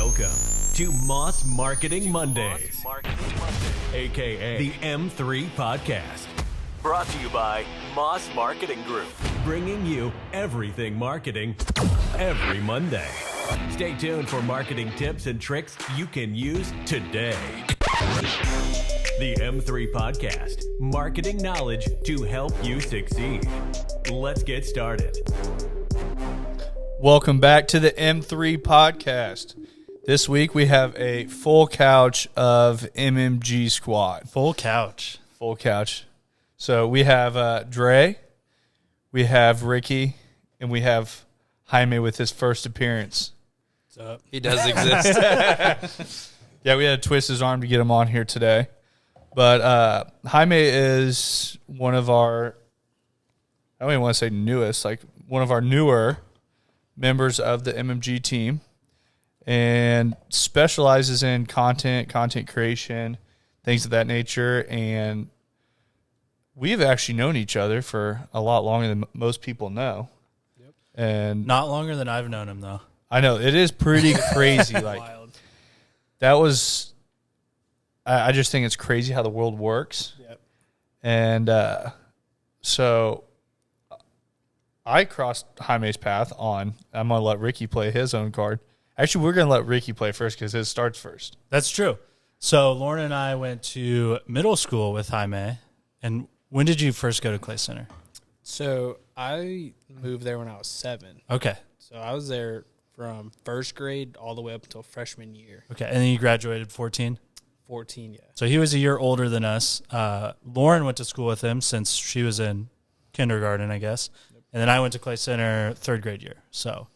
Welcome to Moss Marketing Mondays, a.k.a. the M3 Podcast. Brought to you by Moss Marketing Group, bringing you everything marketing every Monday. Stay tuned for marketing tips and tricks you can use today. The M3 Podcast, marketing knowledge to help you succeed. Let's get started. Welcome back to the M3 Podcast. This week we have a full couch of MMG squad. Full couch. So we have Dre, we have Ricky, and we have Jaime with his first appearance. What's up? He does exist. Yeah, we had to twist his arm to get him on here today. But Jaime is one of our, I don't even want to say newest, like one of our newer members of the MMG team, and specializes in content creation, things of that nature. And we've actually known each other for a lot longer than most people know. Yep. And Not longer than I've known him, though. I know it is pretty crazy. Like Wild. that was, I just think it's crazy how the world works. Yep. And so I crossed Jaime's path on, I'm going to let Ricky play his own card. Actually, we're going to let Ricky play first because his starts first. That's true. So Lauren and I went to middle school with Jaime. And when did you first go to Clay Center? So I moved there when I was 7. Okay. So I was there from first grade all the way up until freshman year. Okay. And then you graduated 14? 14, yeah. So he was a year older than us. Lauren went to school with him since she was in kindergarten, I guess. Yep. And then I went to Clay Center third grade year. So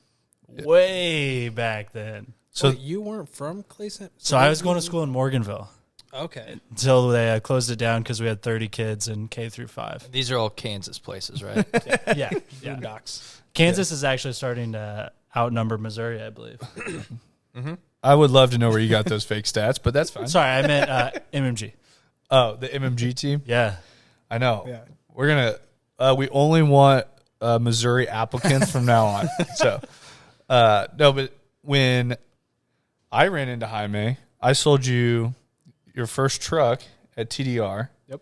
way back then. So you weren't from Clay Center? So I was going to school in Morganville. Okay. Until they closed it down because we had 30 kids in K through 5. These are all Kansas places, right? Yeah. Boondocks. Kansas is actually starting to outnumber Missouri, I believe. Mm-hmm. I would love to know where you got those fake stats, but that's fine. Sorry, I meant MMG. Oh, the MMG team? Yeah. I know. Yeah. We're going to, we only want Missouri applicants from now on. So, no, but when I ran into Jaime, I sold you your first truck at TDR. Yep.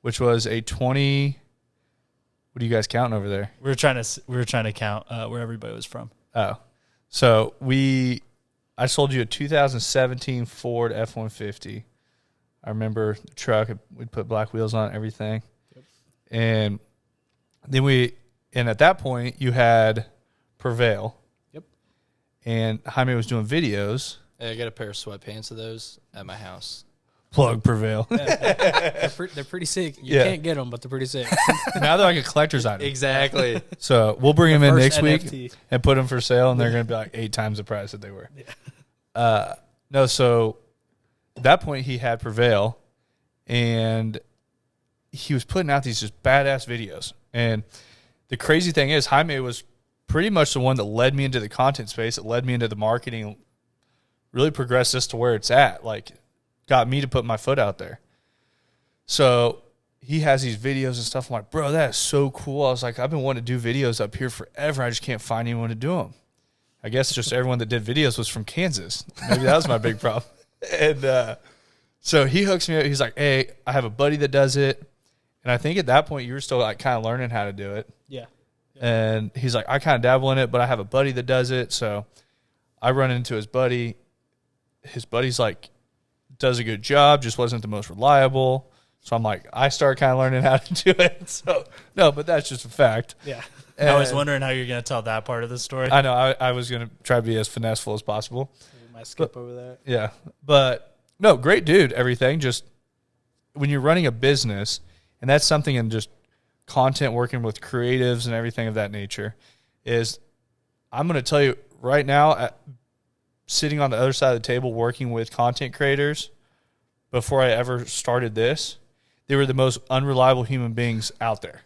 Which was a 20. What are you guys counting over there? We were trying to count where everybody was from. Oh, so I sold you a 2017 Ford F-150. I remember the truck. We'd put black wheels on it, everything. Yep. And then and at that point you had Prevail. Yep. And Jaime was doing videos. Hey, I got a pair of sweatpants of those at my house. Plug Prevail. They're pretty sick. You can't get them, but they're pretty sick. Now they're like a collector's item. Exactly. So we'll bring them in next NFT. week and put them for sale, and they're going to be like 8 times the price that they were. Yeah. No, so at that point he had Prevail, and he was putting out these just badass videos. And the crazy thing is Jaime was pretty much the one that led me into the content space. It led me into the marketing, really progressed this to where it's at. Like, got me to put my foot out there. So he has these videos and stuff. I'm like, bro, that is so cool. I was like, I've been wanting to do videos up here forever. I just can't find anyone to do them. I guess just everyone that did videos was from Kansas. Maybe that was my big problem. And so he hooks me up. He's like, hey, I have a buddy that does it. And I think at that point you were still like kind of learning how to do it. Yeah. And he's like, I kind of dabble in it, but I have a buddy that does it. So I run into his buddy. His buddy's like, does a good job, just wasn't the most reliable. So I'm like, I start kind of learning how to do it. So, no, but that's just a fact. Yeah. And I was wondering how you're going to tell that part of the story. I know. I was going to try to be as finesseful as possible. We might skip over that. Yeah. But, no, great dude, everything. Just when you're running a business, and that's something in just content, working with creatives and everything of that nature, is I'm going to tell you right now, sitting on the other side of the table working with content creators before I ever started this, they were the most unreliable human beings out there.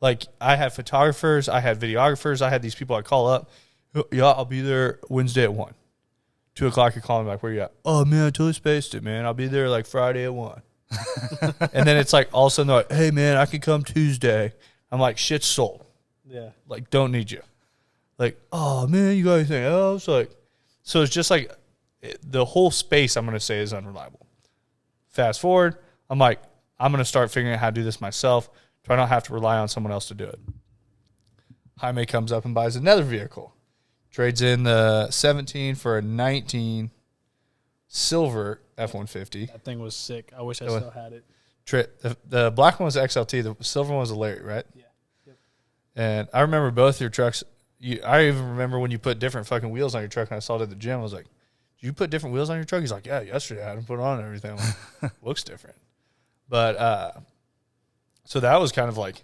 Like, I had photographers, I had videographers, I had these people I call up. Yeah, I'll be there Wednesday at 1. 2 o'clock, you're calling back, where you at? Oh, man, I totally spaced it, man. I'll be there like Friday at 1. And then it's like all of a sudden they're like, hey, man, I can come Tuesday. I'm like, shit's sold. Yeah. Like, don't need you. Like, oh, man, you got anything else? Like, so it's just like the whole space, I'm going to say, is unreliable. Fast forward, I'm like, I'm going to start figuring out how to do this myself, so I don't have to rely on someone else to do it. Jaime comes up and buys another vehicle. Trades in the 17 for a 19 silver F-150. That thing was sick. I wish I still had it. The black one was XLT. The silver one was a Lariat, right? Yeah. Yep. And I remember both your trucks. I even remember when you put different fucking wheels on your truck, and I saw it at the gym. I was like, "Did you put different wheels on your truck?" He's like, "Yeah, yesterday I had them put on and everything." I'm like, looks different. But so that was kind of like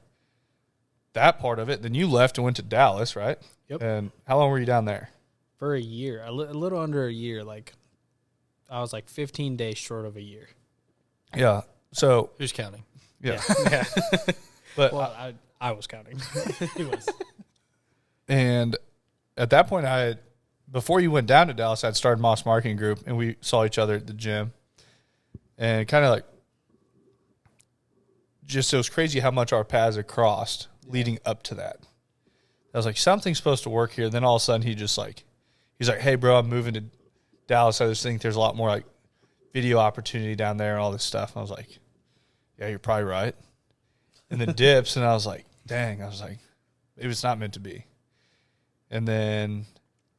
that part of it. Then you left and went to Dallas, right? Yep. And how long were you down there? For a year, a little under a year. Like, I was like 15 days short of a year. Yeah. So Who's counting? yeah. Yeah. But Well, I was counting. He was. and at that point, before you went down to Dallas, I'd started Moss Marketing Group, and we saw each other at the gym, and kind of like just it was crazy how much our paths had crossed leading up to that. I was like, something's supposed to work here. Then all of a sudden, he's like, "Hey, bro, I'm moving to Dallas. I just think there's a lot more like video opportunity down there and all this stuff." And I was like, "Yeah, you're probably right." And then dips, and I was like, "Dang!" I was like, "It was not meant to be." And then,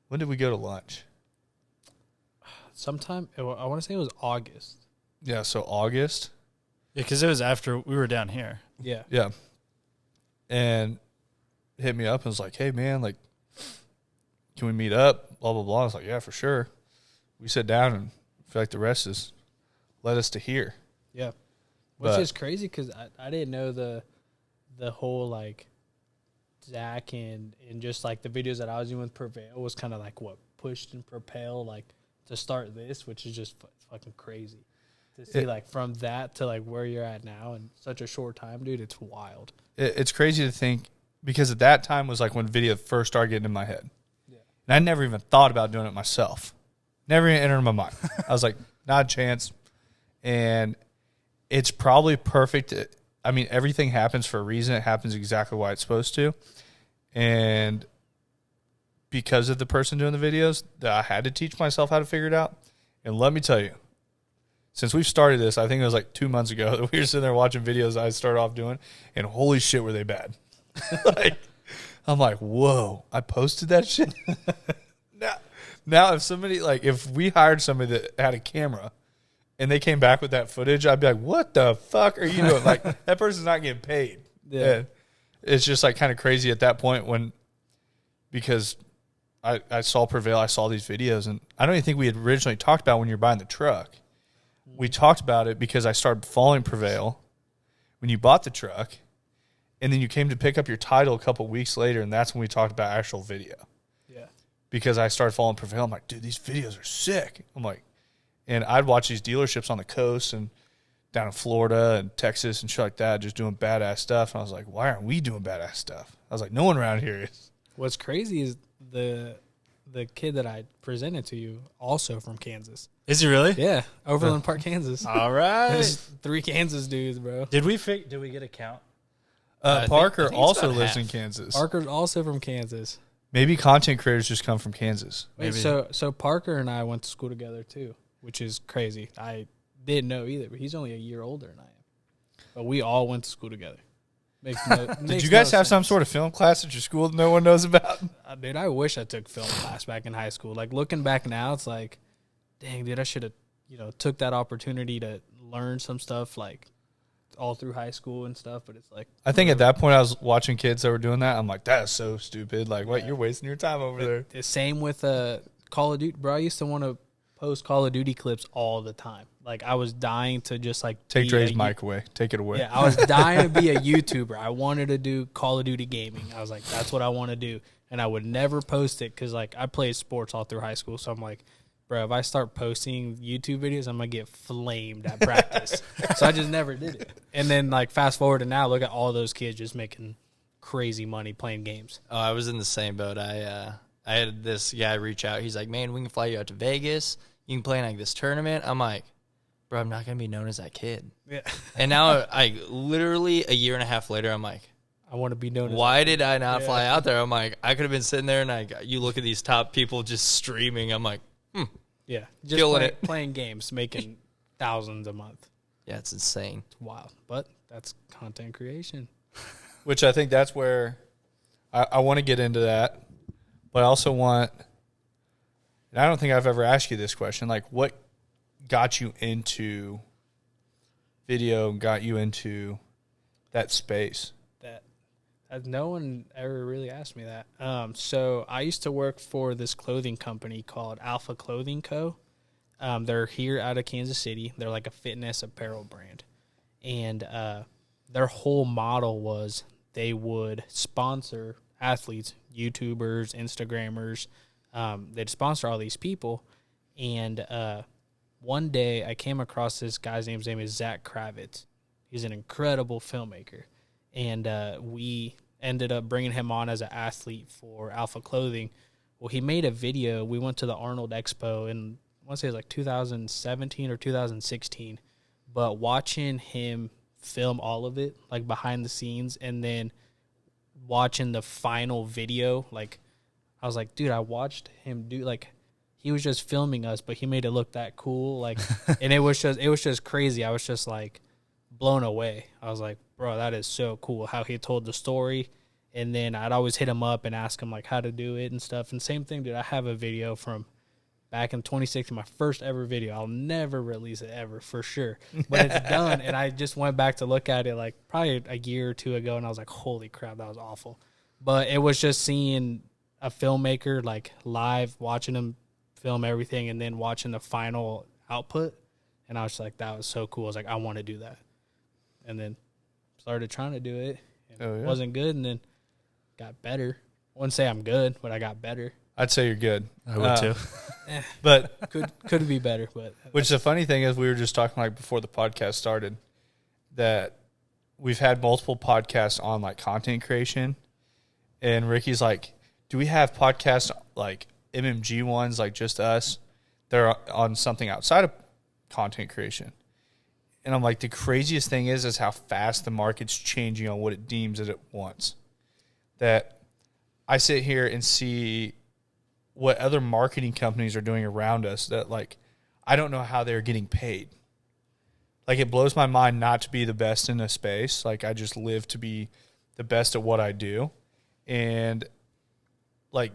when did we go to lunch? Sometime, I want to say it was August. Yeah, so August. Yeah, because it was after we were down here. Yeah. Yeah. And hit me up and was like, "Hey, man, like, can we meet up?" Blah, blah, blah. I was like, "Yeah, for sure." We sat down, and I feel like the rest is led us to here. Yeah. Which But- is crazy because I didn't know the whole, like, Zach and just, like, the videos that I was doing with Prevail was kind of, like, what pushed and propelled, like, to start this, which is just fucking crazy. To see, like, from that to, like, where you're at now in such a short time, dude, it's wild. It's crazy to think, because at that time was like when video first started getting in my head. Yeah. And I never even thought about doing it myself. Never even entered my mind. I was like, not a chance. And it's probably perfect. I mean, everything happens for a reason. It happens exactly why it's supposed to. And because of the person doing the videos, that I had to teach myself how to figure it out. And let me tell you, since we've started this, I think it was like 2 months ago that we were sitting there watching videos I started off doing, and holy shit, were they bad. Like, I'm like, whoa, I posted that shit? Now, if somebody, like, if we hired somebody that had a camera and they came back with that footage, I'd be like, what the fuck are you doing? Like, that person's not getting paid. Yeah. And it's just, like, kind of crazy at that point because I saw Prevail, I saw these videos, and I don't even think we had originally talked about when you're buying the truck. We talked about it because I started following Prevail when you bought the truck, and then you came to pick up your title a couple weeks later, and that's when we talked about actual video. Yeah. Because I started following Prevail. I'm like, dude, these videos are sick. I'm like, and I'd watch these dealerships on the coast and down in Florida and Texas and shit like that, just doing badass stuff. And I was like, why aren't we doing badass stuff? I was like, no one around here is. What's crazy is the kid that I presented to you also from Kansas. Is he really? Yeah, Overland Park, Kansas. All right. There's 3 Kansas dudes, bro. Did we get a count? I Parker think it's also about lives half. in Kansas. Parker's also from Kansas. Maybe content creators just come from Kansas. Wait, so Parker and I went to school together too, which is crazy. I didn't know either, but he's only a year older than I am. But we all went to school together. Did you guys have some sort of film class at your school that no one knows about? Dude, I wish I took film class back in high school. Like, looking back now, it's like, dang, dude, I should have, took that opportunity to learn some stuff, like, all through high school and stuff. But it's like, I think at that point I was watching kids that were doing that. I'm like, that is so stupid. Like, what? You're wasting your time over there. the same with Call of Duty, bro. I used to want to post Call of Duty clips all the time. Like, I was dying to just, like, Take be Dre's a- mic away. Take it away. Yeah, I was dying to be a YouTuber. I wanted to do Call of Duty gaming. I was like, that's what I want to do. And I would never post it because, like, I played sports all through high school. So I'm like, bro, if I start posting YouTube videos, I'm going to get flamed at practice. So I just never did it. And then, like, fast forward to now, look at all those kids just making crazy money playing games. Oh, I was in the same boat. I had this guy reach out. He's like, man, we can fly you out to Vegas. You can play in, like, this tournament. I'm like, bro, I'm not going to be known as that kid. Yeah. And now, literally a year and a half later, I'm like, I want to be known as why did I not fly out there? I'm like, I could have been sitting there, and you look at these top people just streaming. I'm like, Dude, Yeah, just Killing it. playing games, making thousands a month. Yeah, it's insane. It's wild, but that's content creation. Which I think that's where I want to get into that, but I also want, and I don't think I've ever asked you this question, like what got you into video, got you into that space? That no one ever really asked me that. So I used to work for this clothing company called Alpha Clothing Co. They're here out of Kansas City. They're like a fitness apparel brand. And their whole model was they would sponsor athletes, YouTubers, Instagrammers. They'd sponsor all these people. And one day I came across this guy's name. His name is Zach Kravitz. He's an incredible filmmaker. And we ended up bringing him on as an athlete for Alpha Clothing. Well, he made a video. We went to the Arnold Expo in, I want to say it was like 2017 or 2016. But watching him film all of it, like behind the scenes, and then watching the final video, like I was like, dude, I watched him do, like, he was just filming us, but he made it look that cool. Like, and it was just crazy. I was just like blown away. I was like, bro, that is so cool how he told the story. And then I'd always hit him up and ask him like how to do it and stuff. And same thing, dude, I have a video from back in 2016, my first ever video. I'll never release it ever for sure, but it's done. And I just went back to look at it like probably a year or two ago. And I was like, holy crap, that was awful. But it was just seeing a filmmaker like live, watching him film everything and then watching the final output. And I was just like, that was so cool. I was like, I want to do that. And then started trying to do it. And It wasn't good, and then got better. I wouldn't say I'm good, but I got better. I'd say you're good. I would too. But Could be better, but which the funny thing is, we were just talking like before the podcast started that we've had multiple podcasts on like content creation, and Ricky's like, do we have podcasts like MMG ones, like just us? They're on something outside of content creation. And I'm like, the craziest thing is how fast the market's changing on what it deems that it wants. That I sit here and see what other marketing companies are doing around us that, like, I don't know how they're getting paid. Like, it blows my mind not to be the best in a space. Like, I just live to be the best at what I do. And, like,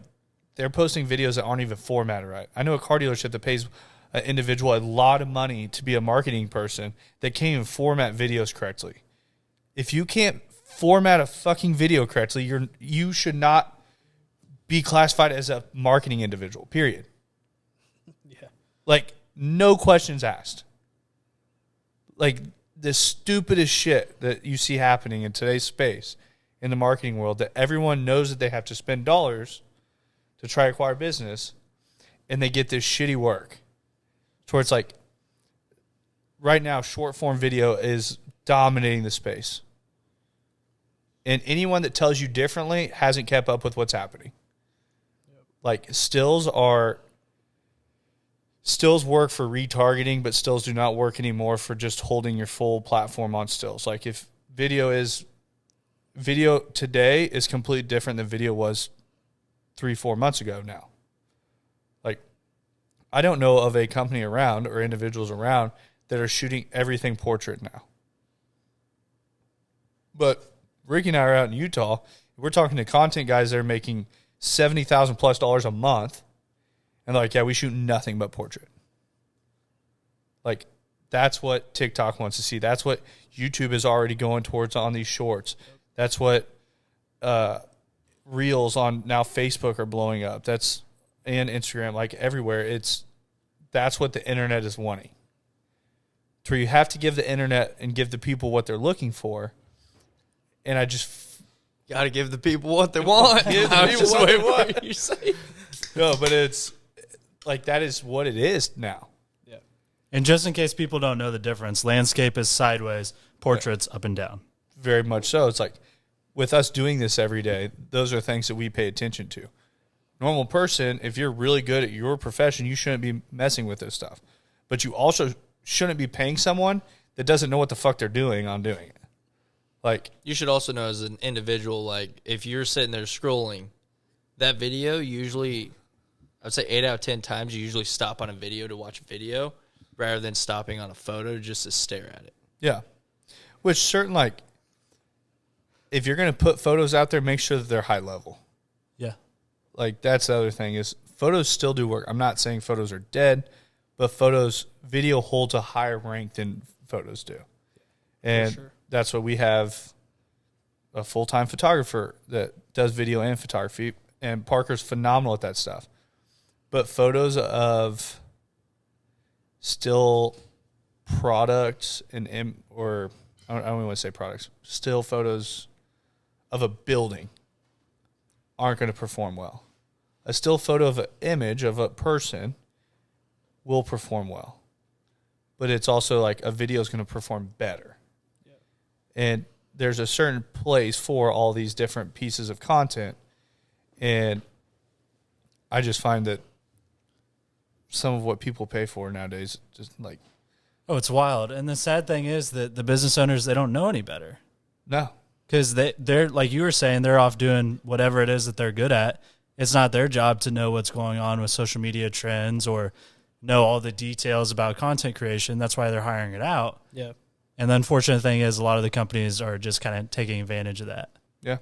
they're posting videos that aren't even formatted right. I know a car dealership that pays an individual a lot of money to be a marketing person that can't even format videos correctly. If you can't format a fucking video correctly, you should not be classified as a marketing individual, period. yeah. Like, no questions asked. Like, the stupidest shit that you see happening in today's space in the marketing world, that everyone knows that they have to spend dollars to try to acquire business, and they get this shitty work. So it's like, right now, short form video is dominating the space. And anyone that tells you differently hasn't kept up with what's happening. Like, stills work for retargeting, but stills do not work anymore for just holding your full platform on stills. Like, if video today is completely different than video was 3-4 months ago now. Like, I don't know of a company around or individuals around that are shooting everything portrait now. But Ricky and I are out in Utah. We're talking to content guys that are making $70,000+ a month. And they're like, yeah, we shoot nothing but portrait. Like, that's what TikTok wants to see. That's what YouTube is already going towards on these shorts. That's what Reels on now Facebook are blowing up. And Instagram, like everywhere. That's what the internet is wanting. So you have to give the internet and give the people what they're looking for. And I just got to give the people what they want. Give the people what they want. You say. No, but it's like, that is what it is now. Yeah. And just in case people don't know the difference, landscape is sideways, portraits up and down. Very much so. It's like, with us doing this every day, those are things that we pay attention to. Normal person, if you're really good at your profession, you shouldn't be messing with this stuff. But you also shouldn't be paying someone that doesn't know what the fuck they're doing on doing it. Like, you should also know as an individual, like, if you're sitting there scrolling, that video usually I would say 8 out of 10 times you usually stop on a video to watch a video rather than stopping on a photo just to stare at it. Yeah. Which certain, like, if you're going to put photos out there, make sure that they're high level. Yeah. Like, that's the other thing is photos still do work. I'm not saying photos are dead, but video holds a higher rank than photos do. And sure. That's what we have a full-time photographer that does video and photography, and Parker's phenomenal at that stuff. But photos of still products or I don't even want to say products, still photos of a building aren't going to perform well. A still photo of an image of a person will perform well. But it's also like a video is going to perform better. Yep. And there's a certain place for all these different pieces of content. And I just find that some of what people pay for nowadays, just like, Oh, it's wild. And the sad thing is that the business owners, they don't know any better. no. Because they're, like you were saying, they're off doing whatever it is that they're good at. It's not their job to know what's going on with social media trends or know all the details about content creation. That's why they're hiring it out. Yeah. And the unfortunate thing is a lot of the companies are just kind of taking advantage of that. Yeah.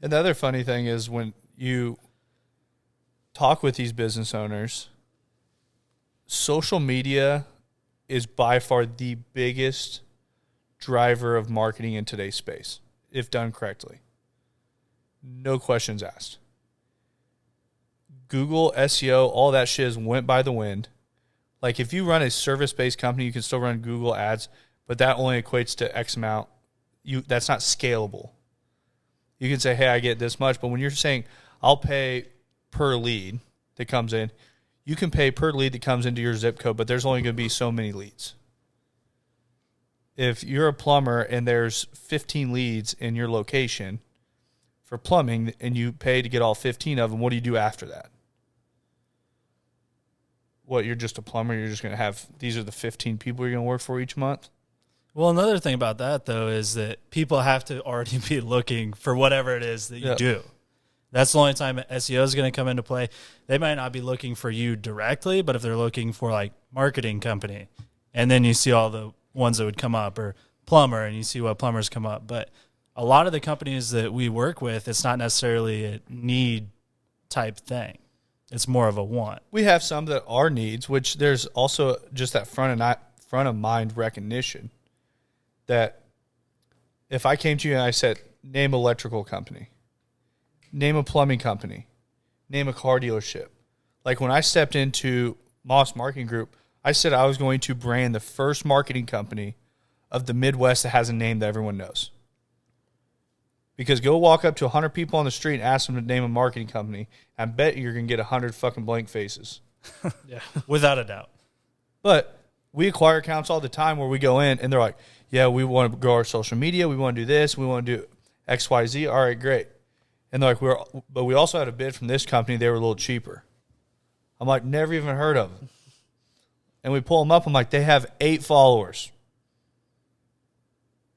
And the other funny thing is when you talk with these business owners, social media is by far the biggest driver of marketing in today's space, if done correctly. No questions asked. Google, SEO, all that shit is went by the wind. Like if you run a service-based company, you can still run Google ads, but that only equates to X amount. That's not scalable. You can say, hey, I get this much, but when you're saying I'll pay per lead that comes in, you can pay per lead that comes into your zip code, but there's only going to be so many leads. If you're a plumber and there's 15 leads in your location for plumbing and you pay to get all 15 of them, what do you do after that? What, you're just a plumber? You're just going to have, these are the 15 people you're going to work for each month? Well, another thing about that, though, is that people have to already be looking for whatever it is that you do. That's the only time SEO is going to come into play. They might not be looking for you directly, but if they're looking for, like, marketing company, and then you see all the ones that would come up, or plumber, and you see what plumbers come up. But a lot of the companies that we work with, it's not necessarily a need type thing. It's more of a want. We have some that are needs, which there's also just that front of mind recognition that if I came to you and I said, name electrical company, name a plumbing company, name a car dealership. Like when I stepped into Moss Marketing Group, I said I was going to brand the first marketing company of the Midwest that has a name that everyone knows. Because go walk up to 100 people on the street and ask them to name a marketing company. I bet you're going to get 100 fucking blank faces. Yeah, without a doubt. But we acquire accounts all the time where we go in and they're like, yeah, we want to grow our social media. We want to do this. We want to do X, Y, Z. All right, great. And they're like, but we also had a bid from this company. They were a little cheaper. I'm like, never even heard of them. And we pull them up. I'm like, they have 8 followers.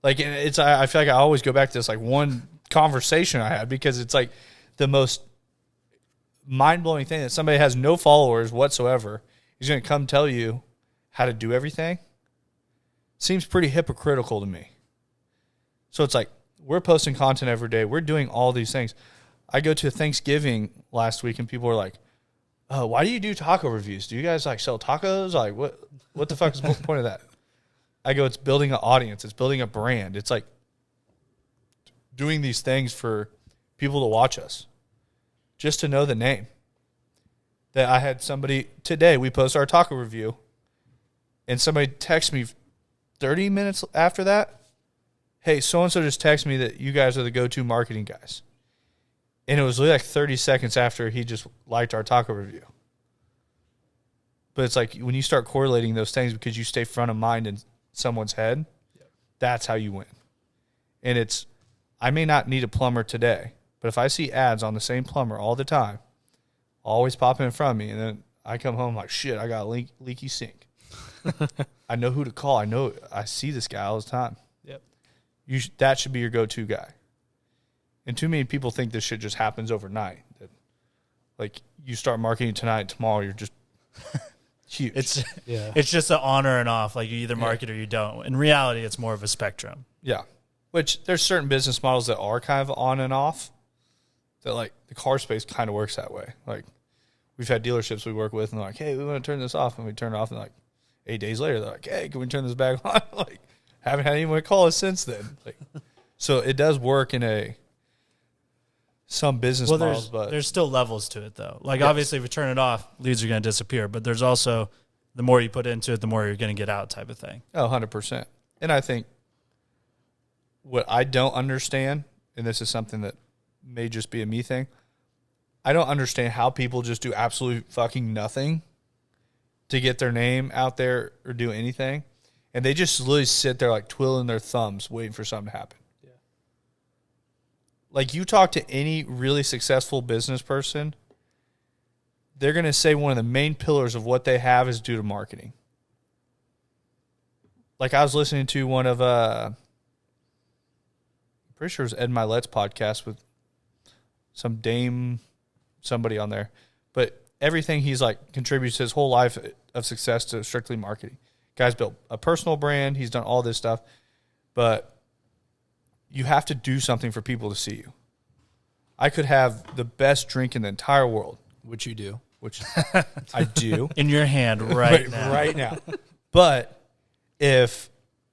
Like, it's, I feel like I always go back to this, like, one conversation I had because it's like the most mind-blowing thing that somebody has no followers whatsoever is going to come tell you how to do everything. Seems pretty hypocritical to me. So it's like, we're posting content every day. We're doing all these things. I go to Thanksgiving last week and people are like, oh, why do you do taco reviews? Do you guys like sell tacos? Like what the fuck is the point of that? I go, it's building an audience. It's building a brand. It's like doing these things for people to watch us, just to know the name. That I had somebody today, we post our taco review, and somebody texts me 30 minutes after that, hey, so-and-so just texted me that you guys are the go-to marketing guys. And it was like 30 seconds after he just liked our taco review. But it's like when you start correlating those things because you stay front of mind in someone's head, that's how you win. And it's, I may not need a plumber today, but if I see ads on the same plumber all the time, always popping in front of me, and then I come home like, shit, I got a leaky sink. I know who to call. I see this guy all the time. Yep. That should be your go-to guy. And too many people think this shit just happens overnight. That, Like you start marketing tonight, tomorrow you're just huge. It's just an on or an off. Like you either market or you don't. In reality, it's more of a spectrum. Yeah. Which there's certain business models that are kind of on and off. That like the car space kind of works that way. Like we've had dealerships we work with and they're like, hey, we want to turn this off. And we turn it off and like 8 days later, they're like, hey, can we turn this back on? Like haven't had anyone call us since then. Like, so it does work in some business models, but there's still levels to it though. Like obviously if you turn it off, leads are going to disappear, but there's also the more you put into it, the more you're going to get out type of thing. 100%. And I think what I don't understand, and this is something that may just be a me thing, I don't understand how people just do absolute fucking nothing to get their name out there or do anything. And they just literally sit there like twiddling their thumbs waiting for something to happen. Yeah. Like you talk to any really successful business person, they're going to say one of the main pillars of what they have is due to marketing. Like I was listening to one of, I'm pretty sure it was Ed Milet's podcast with some dame, somebody on there. But everything he's like contributes his whole life of success to strictly marketing. Guy's built a personal brand. He's done all this stuff. But you have to do something for people to see you. I could have the best drink in the entire world. Which you do. Which I do. In your hand right now. Right now. But if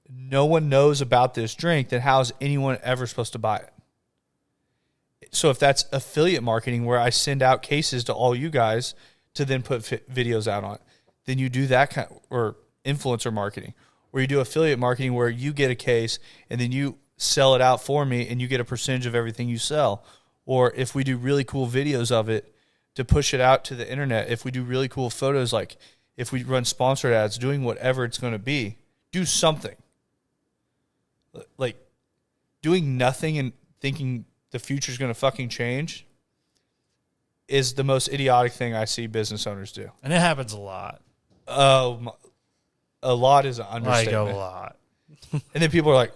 no one knows about this drink, then how is anyone ever supposed to buy it? So if that's affiliate marketing where I send out cases to all you guys to then put videos out on, then you do that kind of, or influencer marketing, where you do affiliate marketing where you get a case and then you sell it out for me and you get a percentage of everything you sell. Or if we do really cool videos of it to push it out to the internet, if we do really cool photos, like if we run sponsored ads, doing whatever it's going to be, do something. Like doing nothing and thinking the future is going to fucking change is the most idiotic thing I see business owners do. And it happens a lot. A lot is an understatement. Like a lot. And then people are like,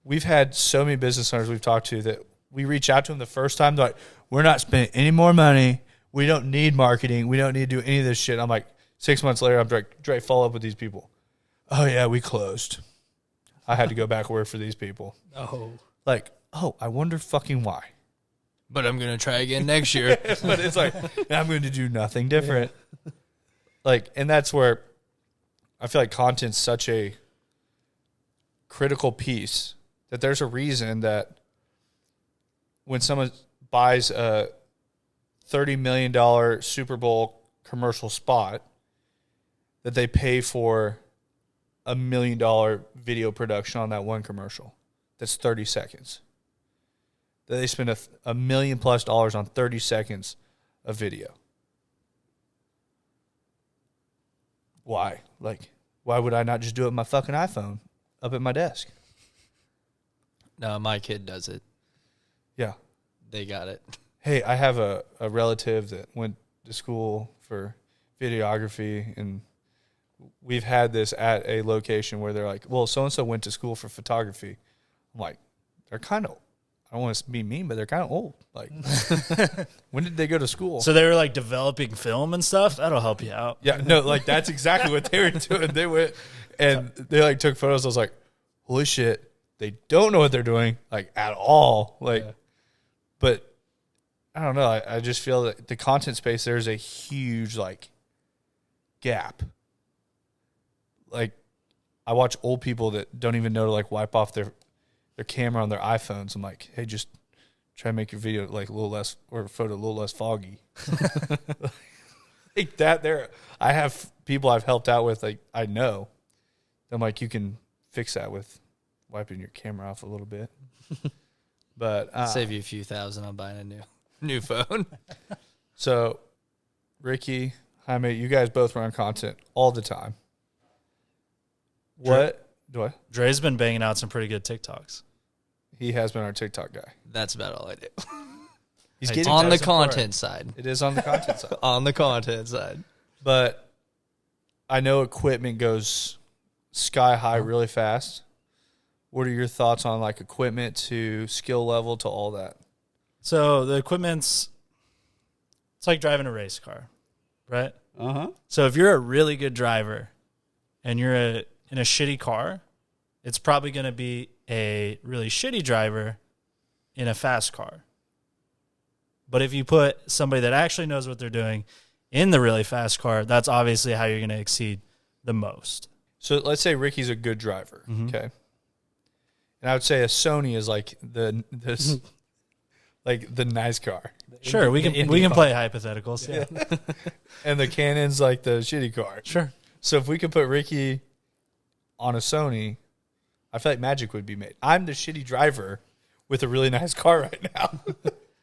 we've had so many business owners we've talked to that we reach out to them the first time. They're like, we're not spending any more money. We don't need marketing. We don't need to do any of this shit. I'm like, 6 months later, I'm like, follow up with these people. Oh, yeah, we closed. I had to go back and work for these people. Oh. Like, oh, I wonder fucking why. But I'm going to try again next year. But it's like, I'm going to do nothing different. Yeah. Like, and that's where I feel like content's such a critical piece that there's a reason that when someone buys a $30 million Super Bowl commercial spot, that they pay for $1 million video production on that one commercial. That's 30 seconds. That they spend $1 million+ on 30 seconds of video. Why? Like, why would I not just do it with my fucking iPhone up at my desk? No, my kid does it. Yeah. They got it. Hey, I have a relative that went to school for videography, and we've had this at a location where they're like, well, so-and-so went to school for photography. I'm like, they're kind of, I don't want to be mean, but they're kind of old. Like, when did they go to school? So they were like developing film and stuff? That'll help you out. Yeah, no, like that's exactly what they were doing. They went and they like took photos. I was like, holy shit, they don't know what they're doing, like at all. Like, but I don't know. I just feel that the content space, there's a huge like gap. Like, I watch old people that don't even know to like wipe off their camera on their iPhones. I'm like, hey, just try to make your video like a little less, or photo a little less foggy. Like that there. I have people I've helped out with, like, I know. I'm like, you can fix that with wiping your camera off a little bit. But save you a few thousand on buying a new phone. So, Ricky, Jaime, you guys both run content all the time. What? Do I? Dre's been banging out some pretty good TikToks. He has been our TikTok guy. That's about all I do. He's getting on the content side. It is on the content side. On the content side. But I know equipment goes sky high really fast. What are your thoughts on like equipment to skill level to all that? So the equipment's It's like driving a race car, right? Uh-huh. So if you're a really good driver and you're in a shitty car, it's probably going to be a really shitty driver in a fast car. But if you put somebody that actually knows what they're doing in the really fast car, that's obviously how you're going to exceed the most. So let's say Ricky's a good driver, okay? And I would say a Sony is like the nice car. Sure, we can play hypotheticals. Yeah. And the Canon's like the shitty car. Sure. So if we could put Ricky on a Sony, I feel like magic would be made. I'm the shitty driver with a really nice car right now.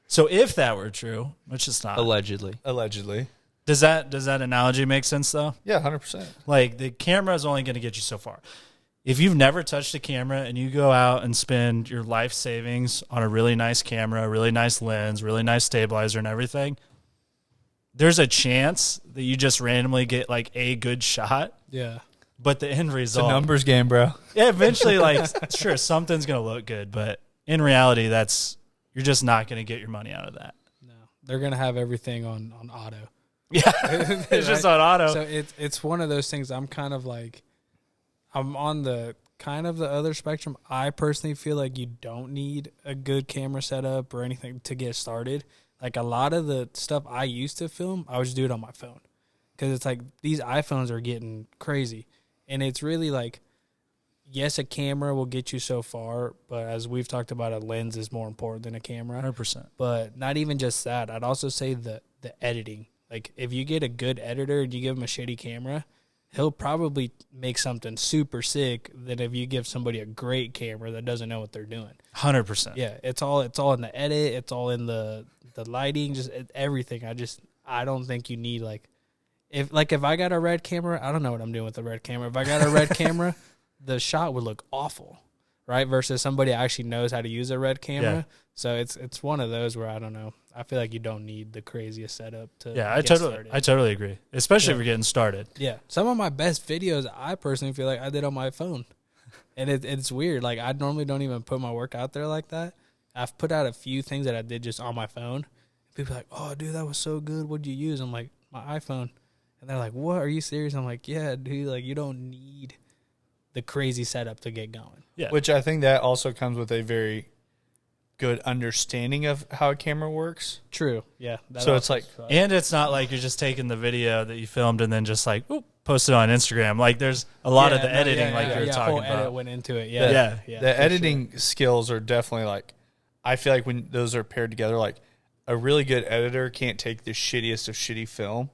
So if that were true, which is not, Allegedly. does that analogy make sense though? Yeah, 100%. Like the camera is only going to get you so far. If you've never touched a camera and you go out and spend your life savings on a really nice camera, really nice lens, really nice stabilizer and everything, there's a chance that you just randomly get like a good shot. Yeah. But the end It's result, a numbers game, bro. yeah, eventually, like, sure, something's going to look good, but in reality, you're just not going to get your money out of that. No. They're going to have everything on auto. Yeah. It's just on auto. So it's one of those things I'm kind of like, I'm on the kind of the other spectrum. I personally feel like you don't need a good camera setup or anything to get started. Like a lot of the stuff I used to film, I would just do it on my phone. Because it's like these iPhones are getting crazy. And it's really like, yes, a camera will get you so far, but as we've talked about, a lens is more important than a camera. 100%. But not even just that. I'd also say the editing. Like if you get a good editor and you give him a shitty camera, he'll probably make something super sick than if you give somebody a great camera that doesn't know what they're doing. 100%. Yeah, it's all in the edit, it's all in the lighting, just everything. I don't think you need if I got a red camera, I don't know what I'm doing with the red camera. If I got a red camera, the shot would look awful, right? Versus somebody actually knows how to use a red camera. Yeah. So it's one of those where I don't know. I feel like you don't need the craziest setup to Yeah, get started. I totally agree, especially if you're getting started. Yeah, some of my best videos I personally feel like I did on my phone, and it's weird. Like I normally don't even put my work out there like that. I've put out a few things that I did just on my phone. People are like, "Oh, dude, that was so good. What'd you use?" I'm like, "My iPhone," and they're like, "What? Are you serious?" I'm like, "Yeah, dude. Like you don't need the crazy setup to get going." Yeah. Which I think that also comes with a very good understanding of how a camera works. True. Yeah. So it's like, And it's not like you're just taking the video that you filmed and then just like, oop, post it on Instagram. Like there's a lot of the editing you were talking whole about. edit went into it. the editing skills are definitely like, I feel like when those are paired together, like a really good editor can't take the shittiest of shitty film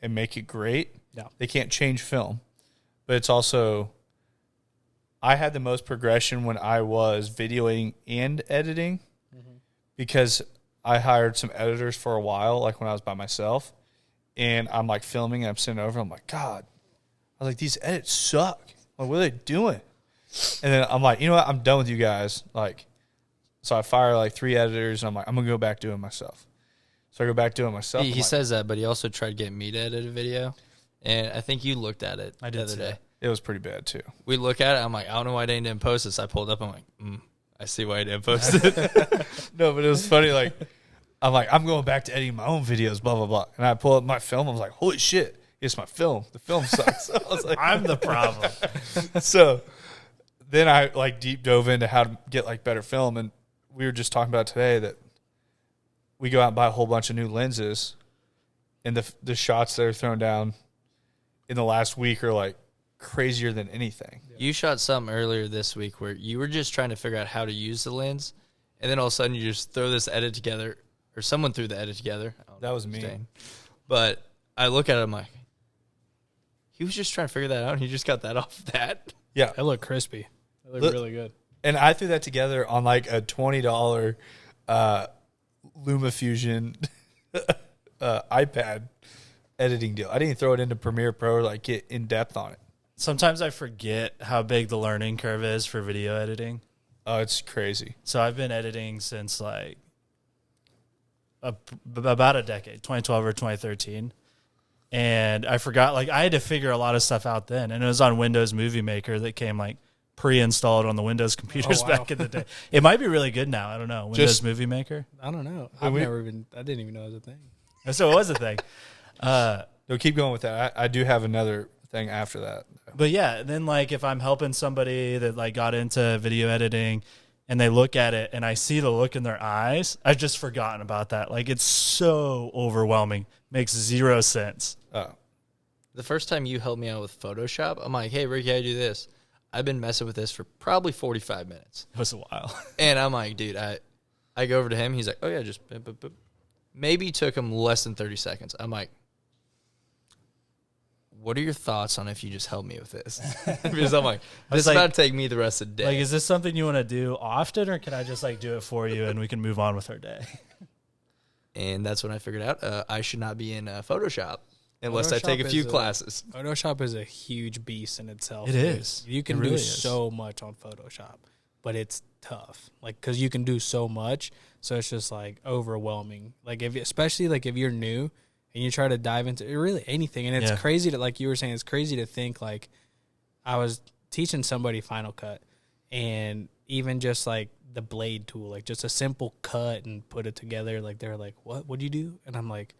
and make it great. No. They can't change film. But it's also, I had the most progression when I was videoing and editing because I hired some editors for a while, like when I was by myself, and I'm like filming and I'm sitting over, I'm like, God, I was like, these edits suck. Like, what are they doing? And then I'm like, you know what? I'm done with you guys. Like, so I fire like 3 editors and I'm like, I'm going to go back doing it myself. So I go back doing it myself. He says that, but he also tried getting me to edit a video. And I think you looked at it the other day. It was pretty bad too. We look at it. I'm like, I don't know why they didn't post this. I pulled up. I'm like, I see why he didn't post it. No, but it was funny. Like, I'm like, I'm going back to editing my own videos, blah, blah, blah. And I pull up my film. I was like, holy shit, it's my film. The film sucks. I was like, I'm the problem. So then I like deep dove into how to get like better film. And we were just talking about today that we go out and buy a whole bunch of new lenses, and the shots that are thrown down in the last week are like crazier than anything. You shot something earlier this week where you were just trying to figure out how to use the lens, and then all of a sudden you just throw this edit together, or someone threw the edit together. That was me. But I look at it, I'm like, he was just trying to figure that out, and he just got that off that. Yeah. It looked crispy. It looked really good. And I threw that together on like a $20 LumaFusion iPad editing deal. I didn't even throw it into Premiere Pro or like get in depth on it. Sometimes I forget how big the learning curve is for video editing. Oh, it's crazy. So I've been editing since like about a decade, 2012 or 2013. And I forgot, like I had to figure a lot of stuff out then. And it was on Windows Movie Maker that came like pre-installed on the Windows computers back in the day. It might be really good now. I don't know. Windows Movie Maker? I don't know. I didn't even know it was a thing. So it was a thing. No, keep going with that. I do have another thing after that. But yeah, then like if I'm helping somebody that like got into video editing and they look at it and I see the look in their eyes, I've just forgotten about that. Like it's so overwhelming. Makes zero sense. Oh, The first time you helped me out with Photoshop, I'm like, hey, Ricky, I do this. I've been messing with this for probably 45 minutes. It was a while. And I'm like, dude, I go over to him. He's like, oh, yeah, just boop, boop, boop. Maybe took him less than 30 seconds. I'm like, what are your thoughts on if you just help me with this? Because I'm like, this is like- about to take me the rest of the day. Like, is this something you want to do often, or can I just like do it for you and we can move on with our day? And that's when I figured out I should not be in Photoshop unless I take a few classes. Photoshop is a huge beast in itself. It is. You can It really do is. so much on Photoshop, but it's tough. Like, because you can do so much, so it's just like overwhelming. Like, especially like if you're new and you try to dive into really anything, and it's crazy to, like you were saying, it's crazy to think like I was teaching somebody Final Cut, and even just like the blade tool, like just a simple cut and put it together. Like they're like, "What? What'd you do?" And I'm like,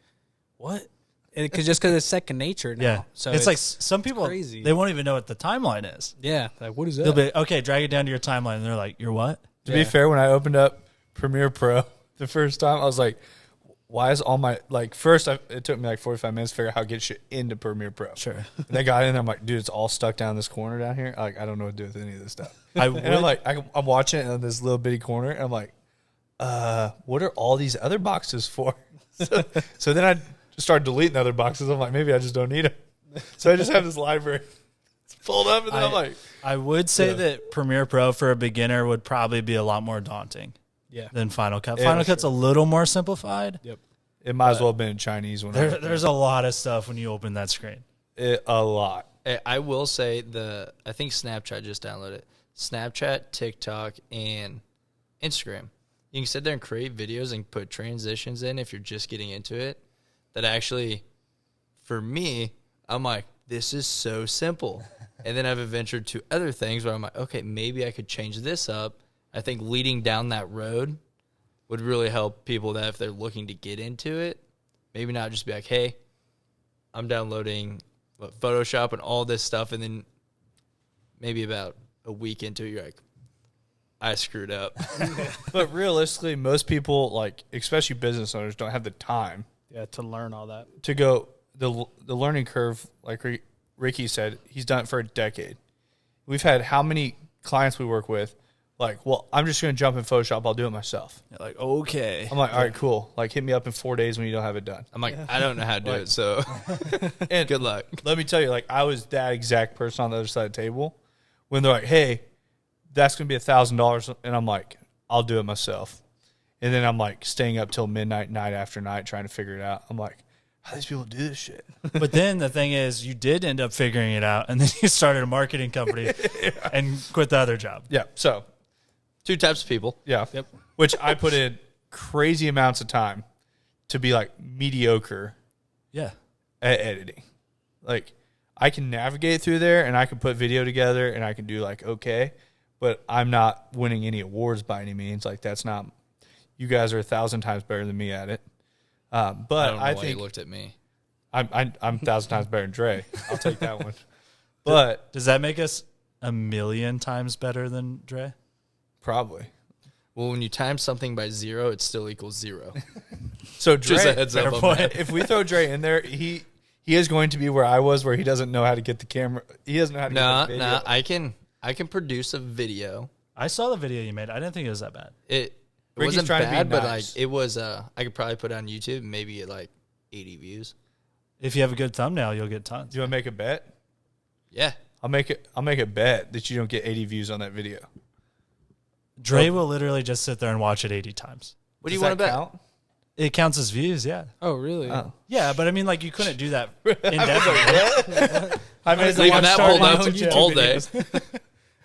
"What?" Because it's second nature now. Yeah. So it's like some people, crazy. they won't even know what the timeline is. Yeah, like what is that? They'll be, okay, drag it down to your timeline. And they're like, you're what? to be fair, when I opened up Premiere Pro the first time, I was like, why is all my, like, first it took me like 45 minutes to figure out how to get shit into Premiere Pro. Sure. And then I got in there, I'm like, dude, it's all stuck down this corner down here. Like, I don't know what to do with any of this stuff. And I'm like, I'm watching it in this little bitty corner, and I'm like, what are all these other boxes for? So then I just started deleting other boxes. I'm like, maybe I just don't need them. So I just have this library. It's pulled up, and then I'm like, I would say that Premiere Pro for a beginner would probably be a lot more daunting than Final Cut. Final Cut's a little more simplified. Yep. it might as well have been in Chinese when There's a lot of stuff when you open that screen. a lot. I will say I think Snapchat just downloaded it. Snapchat, TikTok, and Instagram. You can sit there and create videos and put transitions in if you're just getting into it. That actually, for me, I'm like, this is so simple. And then I've ventured to other things where I'm like, okay, maybe I could change this up. I think leading down that road would really help people that if they're looking to get into it, maybe not just be like, hey, I'm downloading Photoshop and all this stuff, and then maybe about a week into it, you're like, I screwed up. But realistically, most people, like especially business owners, don't have the time to learn all that. to go the learning curve. Like Ricky said, he's done it for a decade. We've had how many clients we work with? Like, well, I'm just going to jump in Photoshop. I'll do it myself. You're like, okay. I'm like, all right, cool. Like, hit me up in 4 days when you don't have it done. I'm like, I don't know how to do it, so And good luck. let me tell you, like, I was that exact person on the other side of the table when they're like, hey, that's going to be $1,000. And I'm like, I'll do it myself. And then I'm like staying up till midnight, night after night, trying to figure it out. I'm like, how do these people do this shit? But then the thing is, you did end up figuring it out, and then you started a marketing company and quit the other job. Yeah. So, Two types of people. yeah. Yep. Which I put in crazy amounts of time to be like mediocre Yeah. at editing. Like, I can navigate through there and I can put video together and I can do like okay, but I'm not winning any awards by any means. Like, that's not. You guys are 1,000 times better than me at it. But I don't know I why think you looked at me. I'm 1,000 times better than Dre. I'll take that one. But Does that make us 1,000,000 times better than Dre? probably. Well, when you times something by 0, it still equals 0. So Dre, Just a heads up on that. if we throw Dre in there, he is going to be where I was, where he doesn't know how to get the camera. He doesn't know how to get the video. I can produce a video. I saw the video you made. I didn't think it was that bad. It Ricky's wasn't trying to be bad, but like nice. it was. I could probably put it on YouTube, maybe get like 80 views. If you have a good thumbnail, you'll get tons. Do you want to make a bet? Yeah, I'll make a bet that you don't get 80 views on that video. Dre will literally just sit there and watch it 80 times. what do you want to bet? Count? It counts as views, yeah. Oh, really? Oh. Yeah, but I mean, like, you couldn't do that indefinitely. I mean, Leaving that pulled up all day.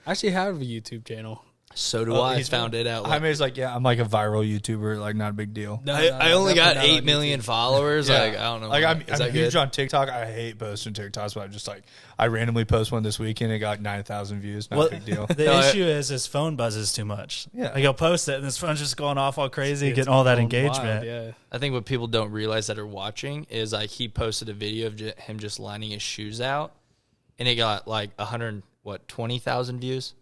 I actually have a YouTube channel. So do I. Found it out. Jaime's like, yeah, I'm like a viral YouTuber, like not a big deal. No, I only got definitely not 8 on million YouTube. followers. Yeah. Like I don't know. Like I'm Is that huge good? on TikTok. I hate posting TikToks, but I'm just like, I randomly post one this weekend. It got 9,000 views. Not Well, a big deal. the No, issue is his phone buzzes too much. Yeah. Like he'll post it and his phone's just going off all crazy, It's getting all that going engagement. wild, yeah. I think what people don't realize that are watching is like he posted a video of him just lining his shoes out, and it got like 20,000 views.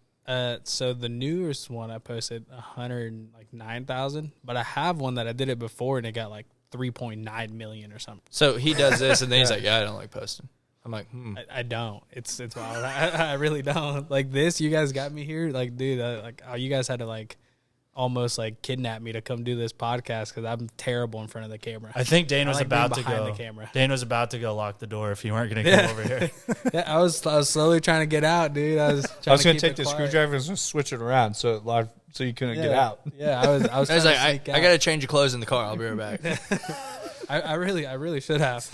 So the newest one I posted 109,000, but I have one that I did it before and it got like 3.9 million or something. So he does this, and then he's like, "Yeah, I don't like posting." I'm like, I don't. It's wild. I really don't. Like this, you guys got me here. Like, dude, you guys had to like almost like kidnap me to come do this podcast because I'm terrible in front of the camera. I think Dane I was like about to being behind go. the camera. Dane was about to go lock the door if you weren't going to come over here. Yeah, I was slowly trying to get out, dude. I was I was going gonna to take the screwdriver and just switch it around so you couldn't get out. Yeah, I was. I was trying like, to I sneak out. got to change your clothes in the car. I'll be right back. I really should have.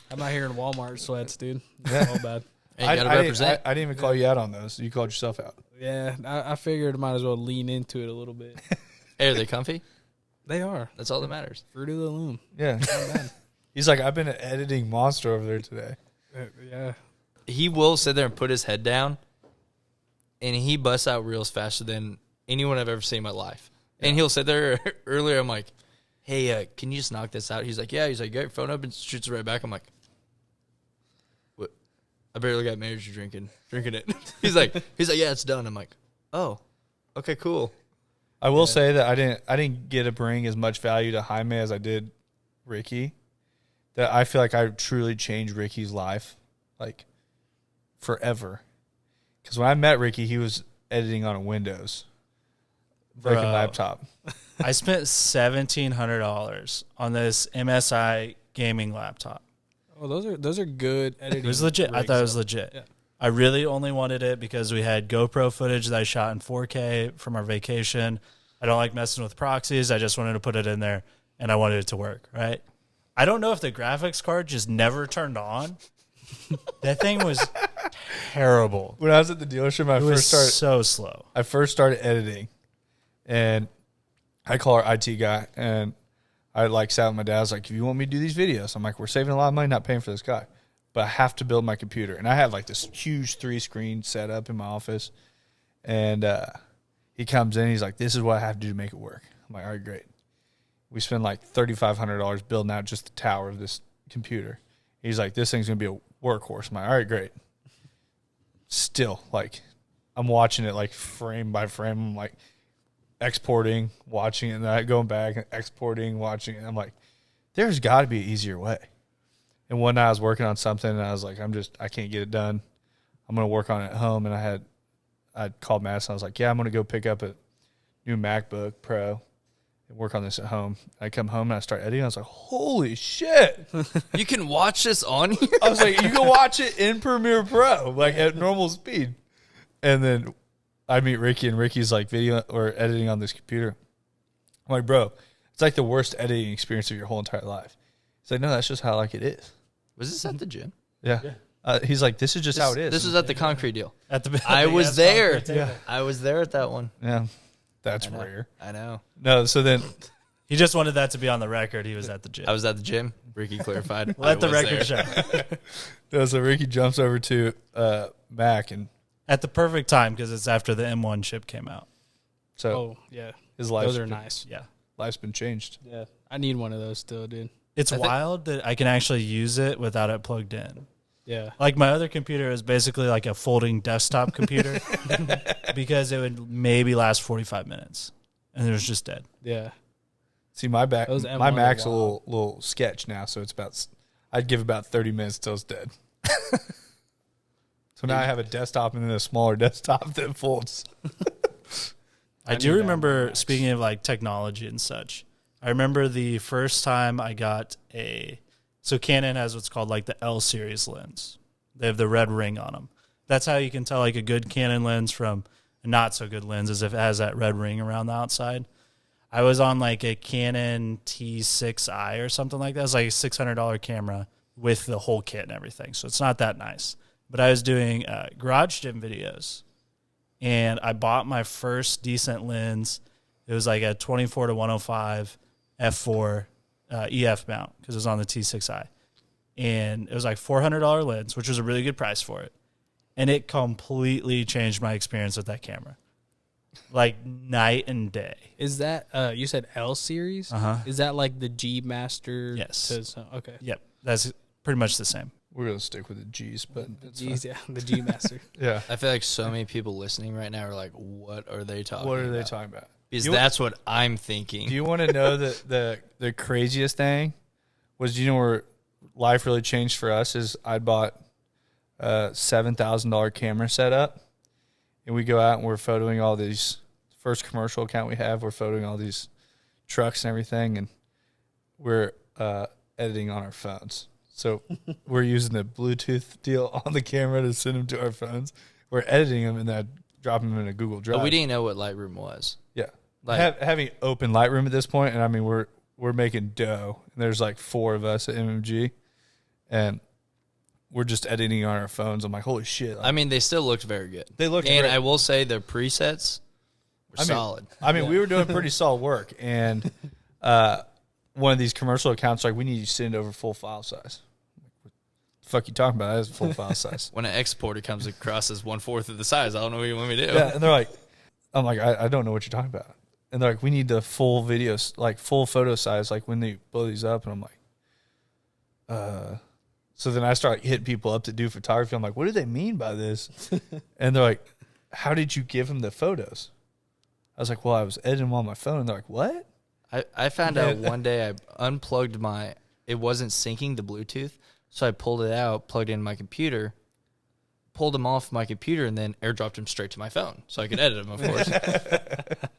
I'm out here in Walmart sweats, dude. All bad. And you got to I represent. didn't even call you out on those. You called yourself out. Yeah, I figured I might as well lean into it a little bit. Hey, are they comfy? They are. That's all that matters. Fruit of the Loom. Yeah. He's like, I've been an editing monster over there today. Yeah. He will sit there and put his head down, and he busts out reels faster than anyone I've ever seen in my life. And he'll sit there earlier. I'm like, "Hey, can you just knock this out?" He's like, "Yeah." He's like, "Get your phone up," and shoots it right back. I'm like, "What? I barely got married to drinking it." He's like, "Yeah, it's done." I'm like, "Oh, okay, cool." I will say that I didn't get to bring as much value to Jaime as I did Ricky. That I feel like I truly changed Ricky's life, like forever. Because when I met Ricky, he was editing on a Windows freaking Bro. laptop. I spent $1,700 on this MSI gaming laptop. Oh, those are good editing. It was legit. I rigs, thought it was though. legit. Yeah. I really only wanted it because we had GoPro footage that I shot in 4K from our vacation. I don't like messing with proxies. I just wanted to put it in there, and I wanted it to work, right? I don't know if the graphics card just never turned on. That thing was terrible. When I was at the dealership, It was so slow. I first started editing, and I call our IT guy, and I like sat with my dad. I was like, "If you want me to do these videos," I'm like, "We're saving a lot of money not paying for this guy, but I have to build my computer." And I have like this huge 3-screen setup in my office, and he comes in, he's like, "This is what I have to do to make it work." I'm like, "All right, great." We spend like $3,500 building out just the tower of this computer. He's like, "This thing's gonna be a workhorse." I'm like, "All right, great." Still, like, I'm watching it like frame by frame. I'm like exporting, watching it, and then going back and exporting, watching it. I'm like, there's got to be an easier way. And one night I was working on something, and I was like, I can't get it done. I'm gonna work on it at home. And I called Madison. I was like, "Yeah, I'm gonna go pick up a new MacBook Pro and work on this at home." I come home and I start editing. I was like, "Holy shit!" You can watch this on here. I was like, "You can watch it in Premiere Pro, like at normal speed." And then I meet Ricky, and Ricky's like video or editing on this computer. I'm like, "Bro, it's like the worst editing experience of your whole entire life." He's like, "No, that's just how like it is." Was this at the gym? Yeah. He's like, "This is just how it is." This was at the concrete deal. At the I big was ass there. concrete table. I was there at that one. Yeah, that's rare. I know. No, so then He just wanted that to be on the record. He was at the gym. I was at the gym. Ricky clarified. Let I the was record there. show. so Ricky jumps over to Mac, and At the perfect time because it's after the M1 chip came out. so Oh yeah, his life's those are been, nice. Yeah. life's been changed. Yeah, I need one of those still, dude. It's wild that I can actually use it without it plugged in. Yeah, Like my other computer is basically like a folding desktop computer because it would maybe last 45 minutes and it was just dead. yeah. See, my Those my M1s are Mac's a wild. little sketch now, so it's I'd give about 30 minutes till it's dead. So now I have a desktop and then a smaller desktop that folds. I need do that remember, Max. speaking of like technology and such, I remember the first time I got so Canon has what's called like the L series lens. They have the red ring on them. That's how you can tell like a good Canon lens from a not so good lens, is if it has that red ring around the outside. I was on like a Canon T6i or something like that. It was like a $600 camera with the whole kit and everything. So it's not that nice. But I was doing garage gym videos. and I bought my first decent lens. It was like a 24 to 105 f4 EF mount because it was on the T6i. And it was like $400 lens, which was a really good price for it. And it completely changed my experience with that camera. Like night and day. Is that, you said L series? Uh-huh. Is that like the G Master? Yes. Okay. Yep. That's pretty much the same. We're going to stick with the G's, but The it's G's, yeah, the G Master. yeah. I feel like so many people listening right now are like, what are they talking about? What are they talking about? Because that's what I'm thinking. Do you want to know the craziest thing was, you know, where life really changed for us is I bought a $7,000 camera setup, and we go out and we're photoing all these. First commercial account we have, we're photoing all these trucks and everything, and we're editing on our phones. So we're using the Bluetooth deal on the camera to send them to our phones. We're editing them and then dropping them in a Google Drive. But we didn't know what Lightroom was. Yeah, Like- having open Lightroom at this point, and I mean we're making dough. And there's like 4 of us at MMG, and we're just editing on our phones. I'm like, holy shit! I mean, they still looked very good. They looked and great. I will say their presets were solid. I mean, we were doing pretty solid work, and one of these commercial accounts like, we need you to send over full file size. What the fuck you talking about? That's full file size. When an exporter comes across as 1/4 of the size, I don't know what you want me to do. Yeah, and they're like, I'm like, I don't know what you're talking about. And they're like, we need the full videos, like full photo size, like when they blow these up. And I'm like, so then I start hitting people up to do photography. I'm like, what do they mean by this? And they're like, how did you give them the photos? I was like, well, I was editing them on my phone. And they're like, what? I found out one day I unplugged it wasn't syncing the Bluetooth, so I pulled it out, plugged it in my computer, pulled them off my computer, and then airdropped them straight to my phone so I could edit them, of course.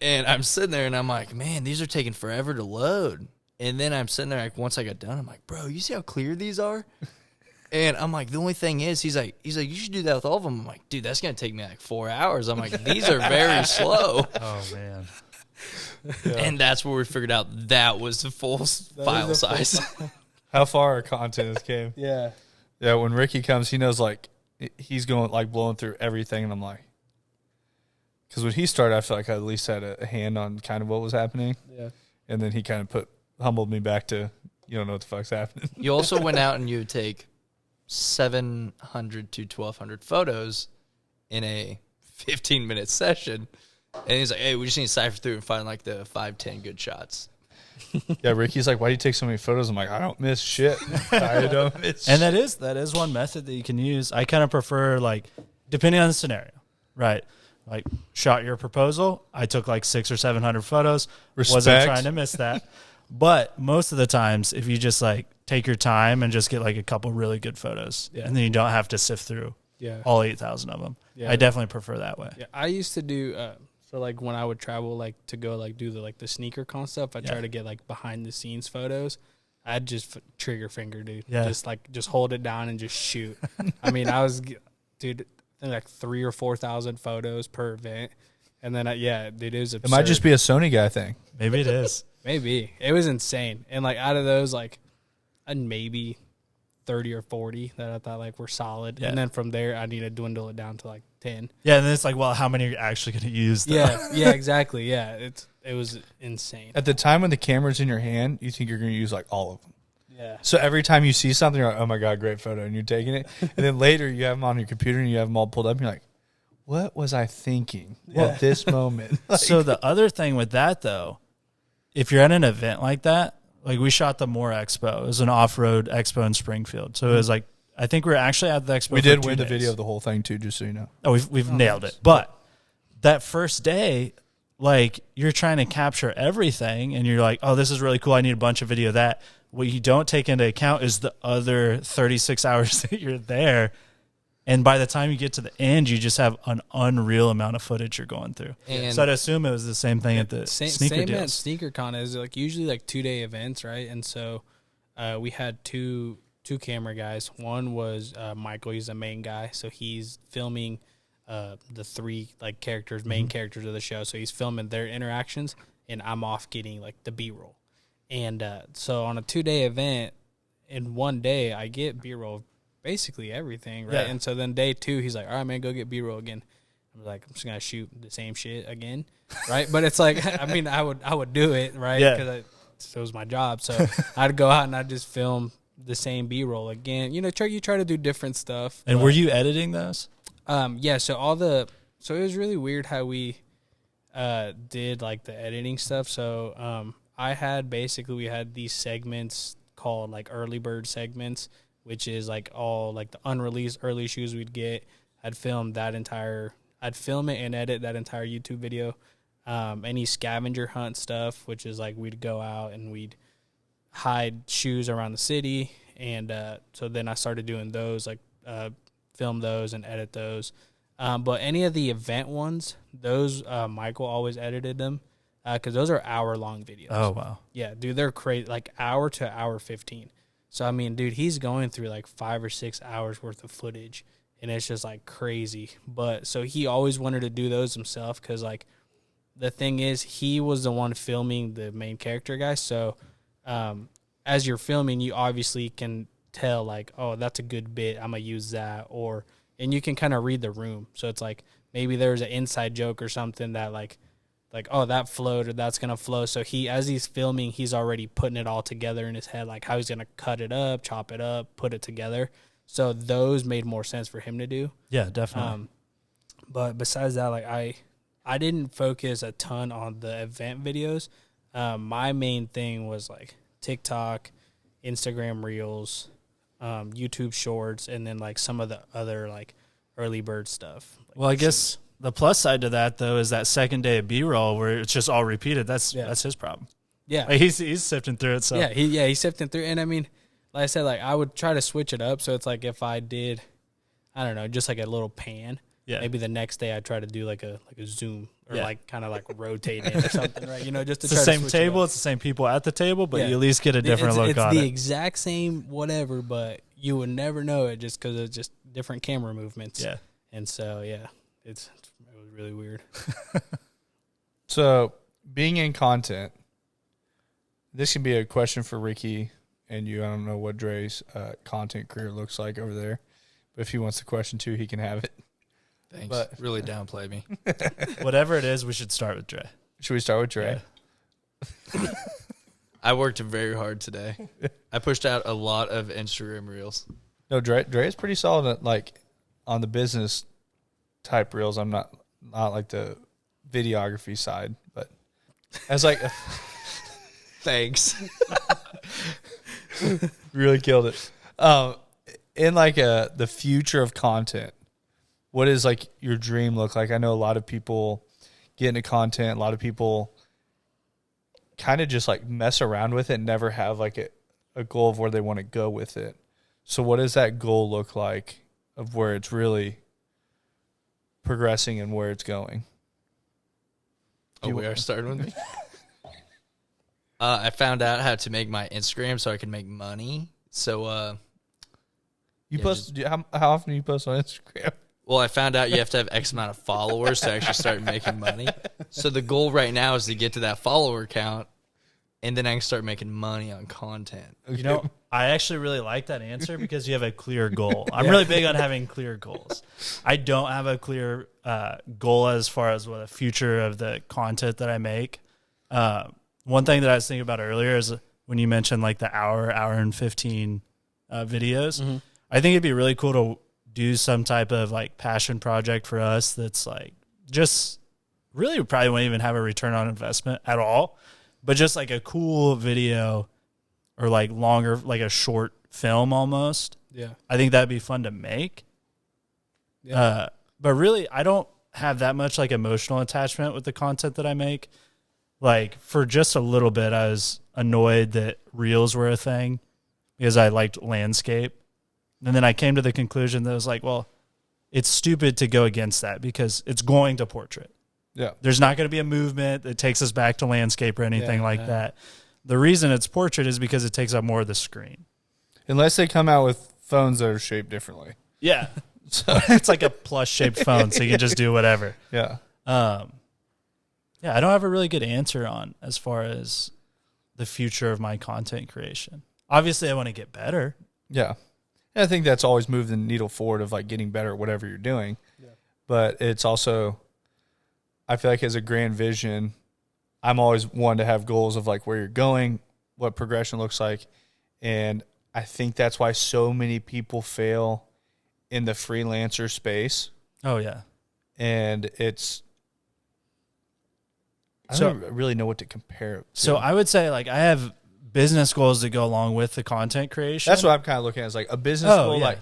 And I'm sitting there, and I'm like, man, these are taking forever to load. And then I'm sitting there, like, once I got done, I'm like, bro, you see how clear these are? And I'm like, the only thing is, he's like, you should do that with all of them. I'm like, dude, that's going to take me like 4 hours. I'm like, these are very slow. Oh, man. And that's where we figured out that was the full file size. How far our content has came. Yeah. Yeah, when Ricky comes, he knows, like, he's going, like, blowing through everything. And I'm like, because when he started, I felt like I at least had a hand on kind of what was happening. Yeah. And then he kind of humbled me back to, you don't know what the fuck's happening. You also went out and you would take 700 to 1,200 photos in a 15-minute session. And he's like, hey, we just need to cipher through and find like the 5-10 good shots. Yeah, Ricky's like, why do you take so many photos? I'm like, I don't miss shit. I don't miss And shit. that is one method that you can use. I kind of prefer, like, depending on the scenario, right? Like, shot your proposal. I took like 600 or 700 photos. Wasn't Respect. trying to miss that. But most of the times, if you just like take your time and just get like a couple really good photos, and then you don't have to sift through all 8,000 of them. Yeah. I definitely prefer that way. Yeah, I used to do so like when I would travel like to go like do the sneaker con stuff, I try to get like behind the scenes photos. I'd just trigger finger, dude. Yeah. Just hold it down and just shoot. I mean, I was, dude, I think like 3,000 or 4,000 photos per event, and then dude, it was absurd. It might just be a Sony guy thing. Maybe it is. Maybe it was insane, and like out of those, like, I'd maybe 30 or 40 that I thought like were solid, Yeah. and then from there I need to dwindle it down to like 10. Yeah, and then it's like, well, how many are you actually going to use? Though? Yeah, exactly. Yeah, it was insane. At the time when the camera's in your hand, you think you're going to use like all of them. Yeah, So every time you see something, you're like, oh my God, great photo, and you're taking it. And then later you have them on your computer and you have them all pulled up and you're like, what was I thinking at this moment? Like, So the other thing with that, though, if you're at an event like that, like we shot the Moore Expo. It was an off-road expo in Springfield. So it was like, I think we were actually at the expo. we for did 2 win the days. video of the whole thing too, just so you know. Oh, we've nailed it. But that first day, like, you're trying to capture everything, and you're like, oh, this is really cool. I need a bunch of video of that. What you don't take into account is the other 36 hours that you're there. And by the time you get to the end, you just have an unreal amount of footage you're going through. And So I'd assume it was the same thing at the sneaker same at deals. sneaker con is like usually like 2-day events, right? And so we had two camera guys. One was Michael. He's the main guy, so he's filming the 3 like characters, main characters of the show. So he's filming their interactions, and I'm off getting like the B-roll. And so on a 2-day event, in one day, I get B-roll of basically everything, right? Yeah. And so then day 2, he's like, all right, man, go get B-roll again. I'm like, I'm just gonna shoot the same shit again, right? But it's like, I mean, I would do it, right? Yeah. Because it was my job, so I'd go out and I'd just film the same B-roll again. You try to do different stuff. And were you editing those? Yeah. So it was really weird how we did like the editing stuff. So we had these segments called like early bird segments, which is like all like the unreleased early issues we'd get. I'd film it and edit that entire YouTube video. Any scavenger hunt stuff, which is like we'd go out and we'd hide shoes around the city. And so then I started doing those, like film those and edit those. But any of the event ones, those Michael always edited them because those are hour-long videos. Oh, wow. Yeah, dude, they're crazy, like hour to hour 15. So, I mean, dude, he's going through like 5 or 6 hours worth of footage, and it's just like crazy. But so he always wanted to do those himself because, like, the thing is, he was the one filming the main character guy. So, as you're filming, you obviously can tell, like, oh, that's a good bit. I'm going to use that. And you can kind of read the room. So it's like maybe there's an inside joke or something that, like, oh, that flowed or that's going to flow. So as he's filming, he's already putting it all together in his head, like how he's going to cut it up, chop it up, put it together. So those made more sense for him to do. Yeah, definitely. But besides that, like I didn't focus a ton on the event videos. My main thing was like TikTok, Instagram Reels, YouTube Shorts, and then like some of the other like early bird stuff. Like, well, I guess the plus side to that though is that second day of B-roll where it's just all repeated. That's his problem. Yeah, like he's sifting through it. So he's sifting through. And I mean, like I said, like I would try to switch it up. So it's like if I did, I don't know, just like a little pan. Yeah. Maybe the next day I try to do like a zoom or like kind of like rotate it or something, right? Just to it's try the same to table, it's the same people at the table, but you at least get a different look on it. It's the exact same whatever, but you would never know it just because it's just different camera movements. Yeah, and so it was really weird. So being in content, this can be a question for Ricky and you. I don't know what Dre's content career looks like over there, but if he wants the question too, he can have it. Thanks. But really downplay me. Whatever it is, we should start with Dre. Should we start with Dre? Yeah. I worked very hard today. I pushed out a lot of Instagram Reels. No, Dre is pretty solid at, like, on the business type Reels. I'm not like the videography side, but as like thanks. Really killed it. In like the future of content, what is like your dream look like? I know a lot of people get into content. A lot of people kind of just like mess around with it and never have like a goal of where they want to go with it. So what does that goal look like of where it's really progressing and where it's going? We are starting with me? I found out how to make my Instagram so I can make money. So you post how often do you post on Instagram? Well, I found out you have to have X amount of followers to actually start making money. So the goal right now is to get to that follower count, and then I can start making money on content. I actually really like that answer because you have a clear goal. I'm really big on having clear goals. I don't have a clear goal as far as what the future of the content that I make. One thing that I was thinking about earlier is when you mentioned like the hour and 15 videos. Mm-hmm. I think it'd be really cool to do some type of like passion project for us that's like just really probably won't even have a return on investment at all, but just like a cool video or like longer, like a short film almost. Yeah. I think that'd be fun to make. Yeah. But really I don't have that much like emotional attachment with the content that I make. Like for just a little bit, I was annoyed that reels were a thing because I liked landscape. And then I came to the conclusion that it was like, well, it's stupid to go against that because it's going to portrait. Yeah. There's not going to be a movement that takes us back to landscape or anything that. The reason it's portrait is because it takes up more of the screen. Unless they come out with phones that are shaped differently. Yeah. So it's like a plus-shaped phone, so you can just do whatever. Yeah. I don't have a really good answer on as far as the future of my content creation. Obviously, I want to get better. Yeah. I think that's always moved the needle forward of like getting better at whatever you're doing. Yeah. but it's also, I feel like as a grand vision, I'm always one to have goals of like where you're going, what progression looks like. And I think that's why so many people fail in the freelancer space. Oh, yeah. And I don't really know what to compare it to. So I would say, like, I have business goals that go along with the content creation. That's what I'm kind of looking at, is like a business goal. Yeah. Like,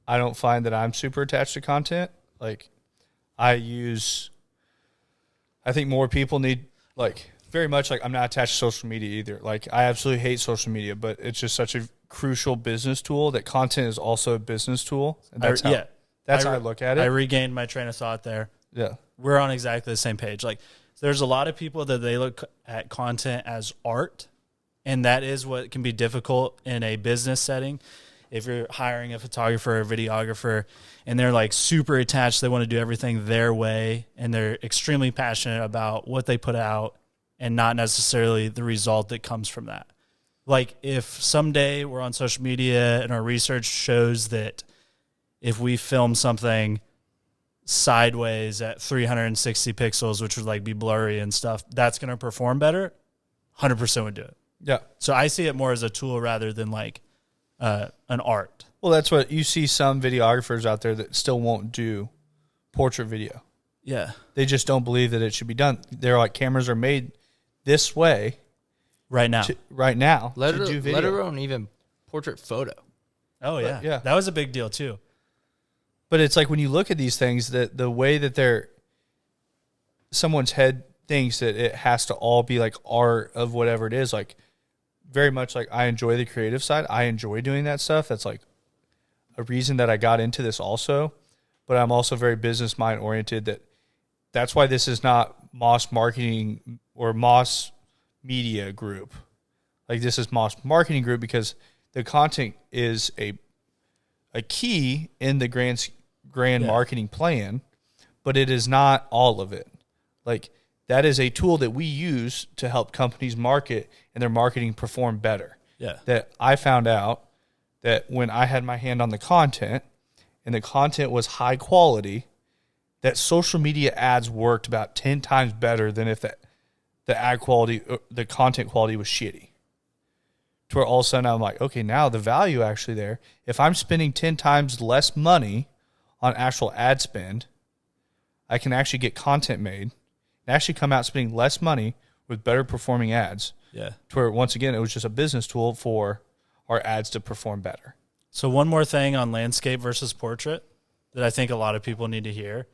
I don't find that I'm super attached to content. Like, I think more people need, like, very much like I'm not attached to social media either. Like, I absolutely hate social media, but it's just such a crucial business tool that content is also a business tool. And that's how I look at it. I regained my train of thought there. Yeah. We're on exactly the same page. Like, there's a lot of people that they look at content as art, and that is what can be difficult in a business setting. If you're hiring a photographer or videographer and they're like super attached, they want to do everything their way, and they're extremely passionate about what they put out and not necessarily the result that comes from that. Like, if someday we're on social media and our research shows that if we film something sideways at 360 pixels, which would like be blurry and stuff, that's going to perform better, 100% would do it. Yeah. So I see it more as a tool rather than like an art. Well, that's what you see some videographers out there that still won't do portrait video. Yeah. They just don't believe that it should be done. They're like, cameras are made this way Right now. to do Let video. alone even portrait photo. Oh, yeah. yeah. That was a big deal too. But it's like when you look at these things, that the way that someone's head thinks that it has to all be like art of whatever it is. Like, very much like I enjoy the creative side. I enjoy doing that stuff. That's like a reason that I got into this also. But I'm also very business mind oriented. That's why this is not Moss Marketing or Moss Media Group. Like, this is Moss Marketing Group because the content is a key in the grand marketing plan, but it is not all of it. Like, that is a tool that we use to help companies market and their marketing perform better. Yeah. That I found out that when I had my hand on the content and the content was high quality, that social media ads worked about 10 times better than if the ad quality, the content quality was shitty. To where all of a sudden I'm like, okay, now the value actually there, if I'm spending 10 times less money on actual ad spend, I can actually get content made and actually come out spending less money with better performing ads. Yeah. To where, once again, it was just a business tool for our ads to perform better. So one more thing on landscape versus portrait that I think a lot of people need to hear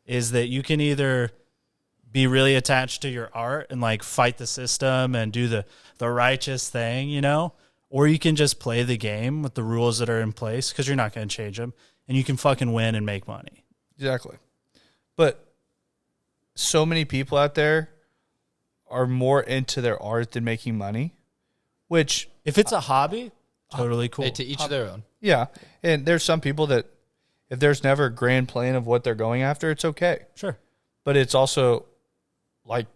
is that you can either be really attached to your art and like fight the system and do the righteous thing, you know, or you can just play the game with the rules that are in place because you're not going to change them, and you can fucking win and make money. Exactly. But so many people out there are more into their art than making money, which, if it's a hobby, totally cool. Hey, to each their own. yeah. And there's some people that if there's never a grand plan of what they're going after, it's okay. Sure. But it's also like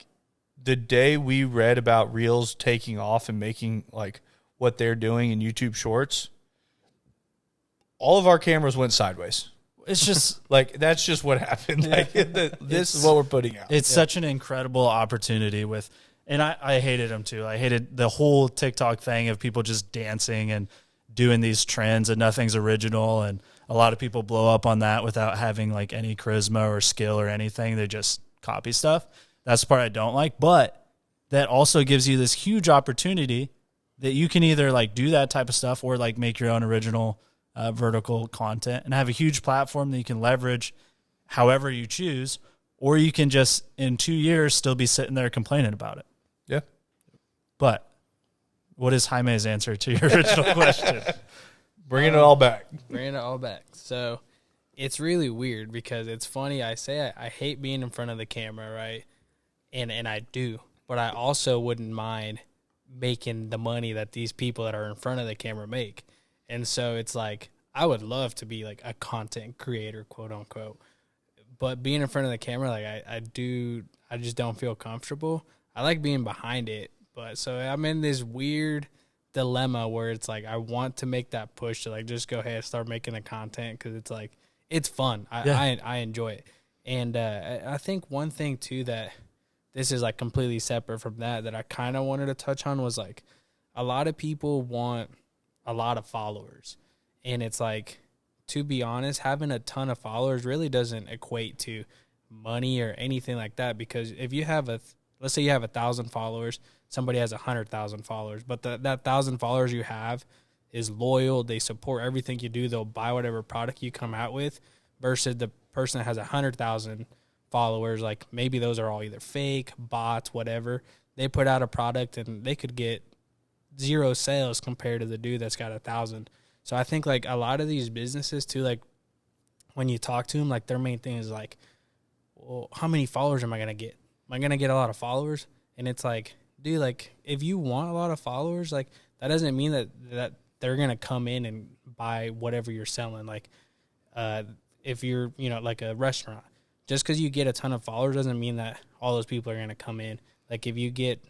the day we read about Reels taking off and making like what they're doing in YouTube Shorts, all of our cameras went sideways. It's just Like, that's just what happened. Like, this is what we're putting out. it's such an incredible opportunity with, and I hated them too. I hated the whole TikTok thing of people just dancing and doing these trends and nothing's original, and a lot of people blow up on that without having like any charisma or skill or anything. They just copy stuff. That's the part I don't like, but that also gives you this huge opportunity that you can either like do that type of stuff or like make your own original vertical content and have a huge platform that you can leverage however you choose, or you can just in 2 years still be sitting there complaining about it. Yeah. But what is Jaime's answer to your original question? Bringing it all back. Bringing it all back. So it's really weird because it's funny. I say I hate being in front of the camera, right? And I do, but I also wouldn't mind making the money that these people that are in front of the camera make. And so it's like, I would love to be like a content creator, quote unquote, but being in front of the camera, like I just don't feel comfortable. I like being behind it, but so I'm in this weird dilemma where it's like, I want to make that push to like, just go ahead and start making the content. Cause it's like, it's fun. I enjoy it. And I think one thing too that this is like completely separate from that I kind of wanted to touch on was like a lot of people want a lot of followers. And it's like, to be honest, having a ton of followers really doesn't equate to money or anything like that. Because if you have let's say you have 1,000 followers, somebody has 100,000 followers, but that 1,000 followers you have is loyal. They support everything you do. They'll buy whatever product you come out with, versus the person that has 100,000 followers. Like maybe those are all either fake, bots, whatever. They put out a product and they could get 0 sales compared to the dude that's got 1,000. So I think like a lot of these businesses too, like when you talk to them, like their main thing is like, well, how many followers am I going to get? Am I going to get a lot of followers? And it's like, dude, like if you want a lot of followers, like that doesn't mean that they're going to come in and buy whatever you're selling. Like if you're, like a restaurant, just because you get a ton of followers doesn't mean that all those people are going to come in. Like if you get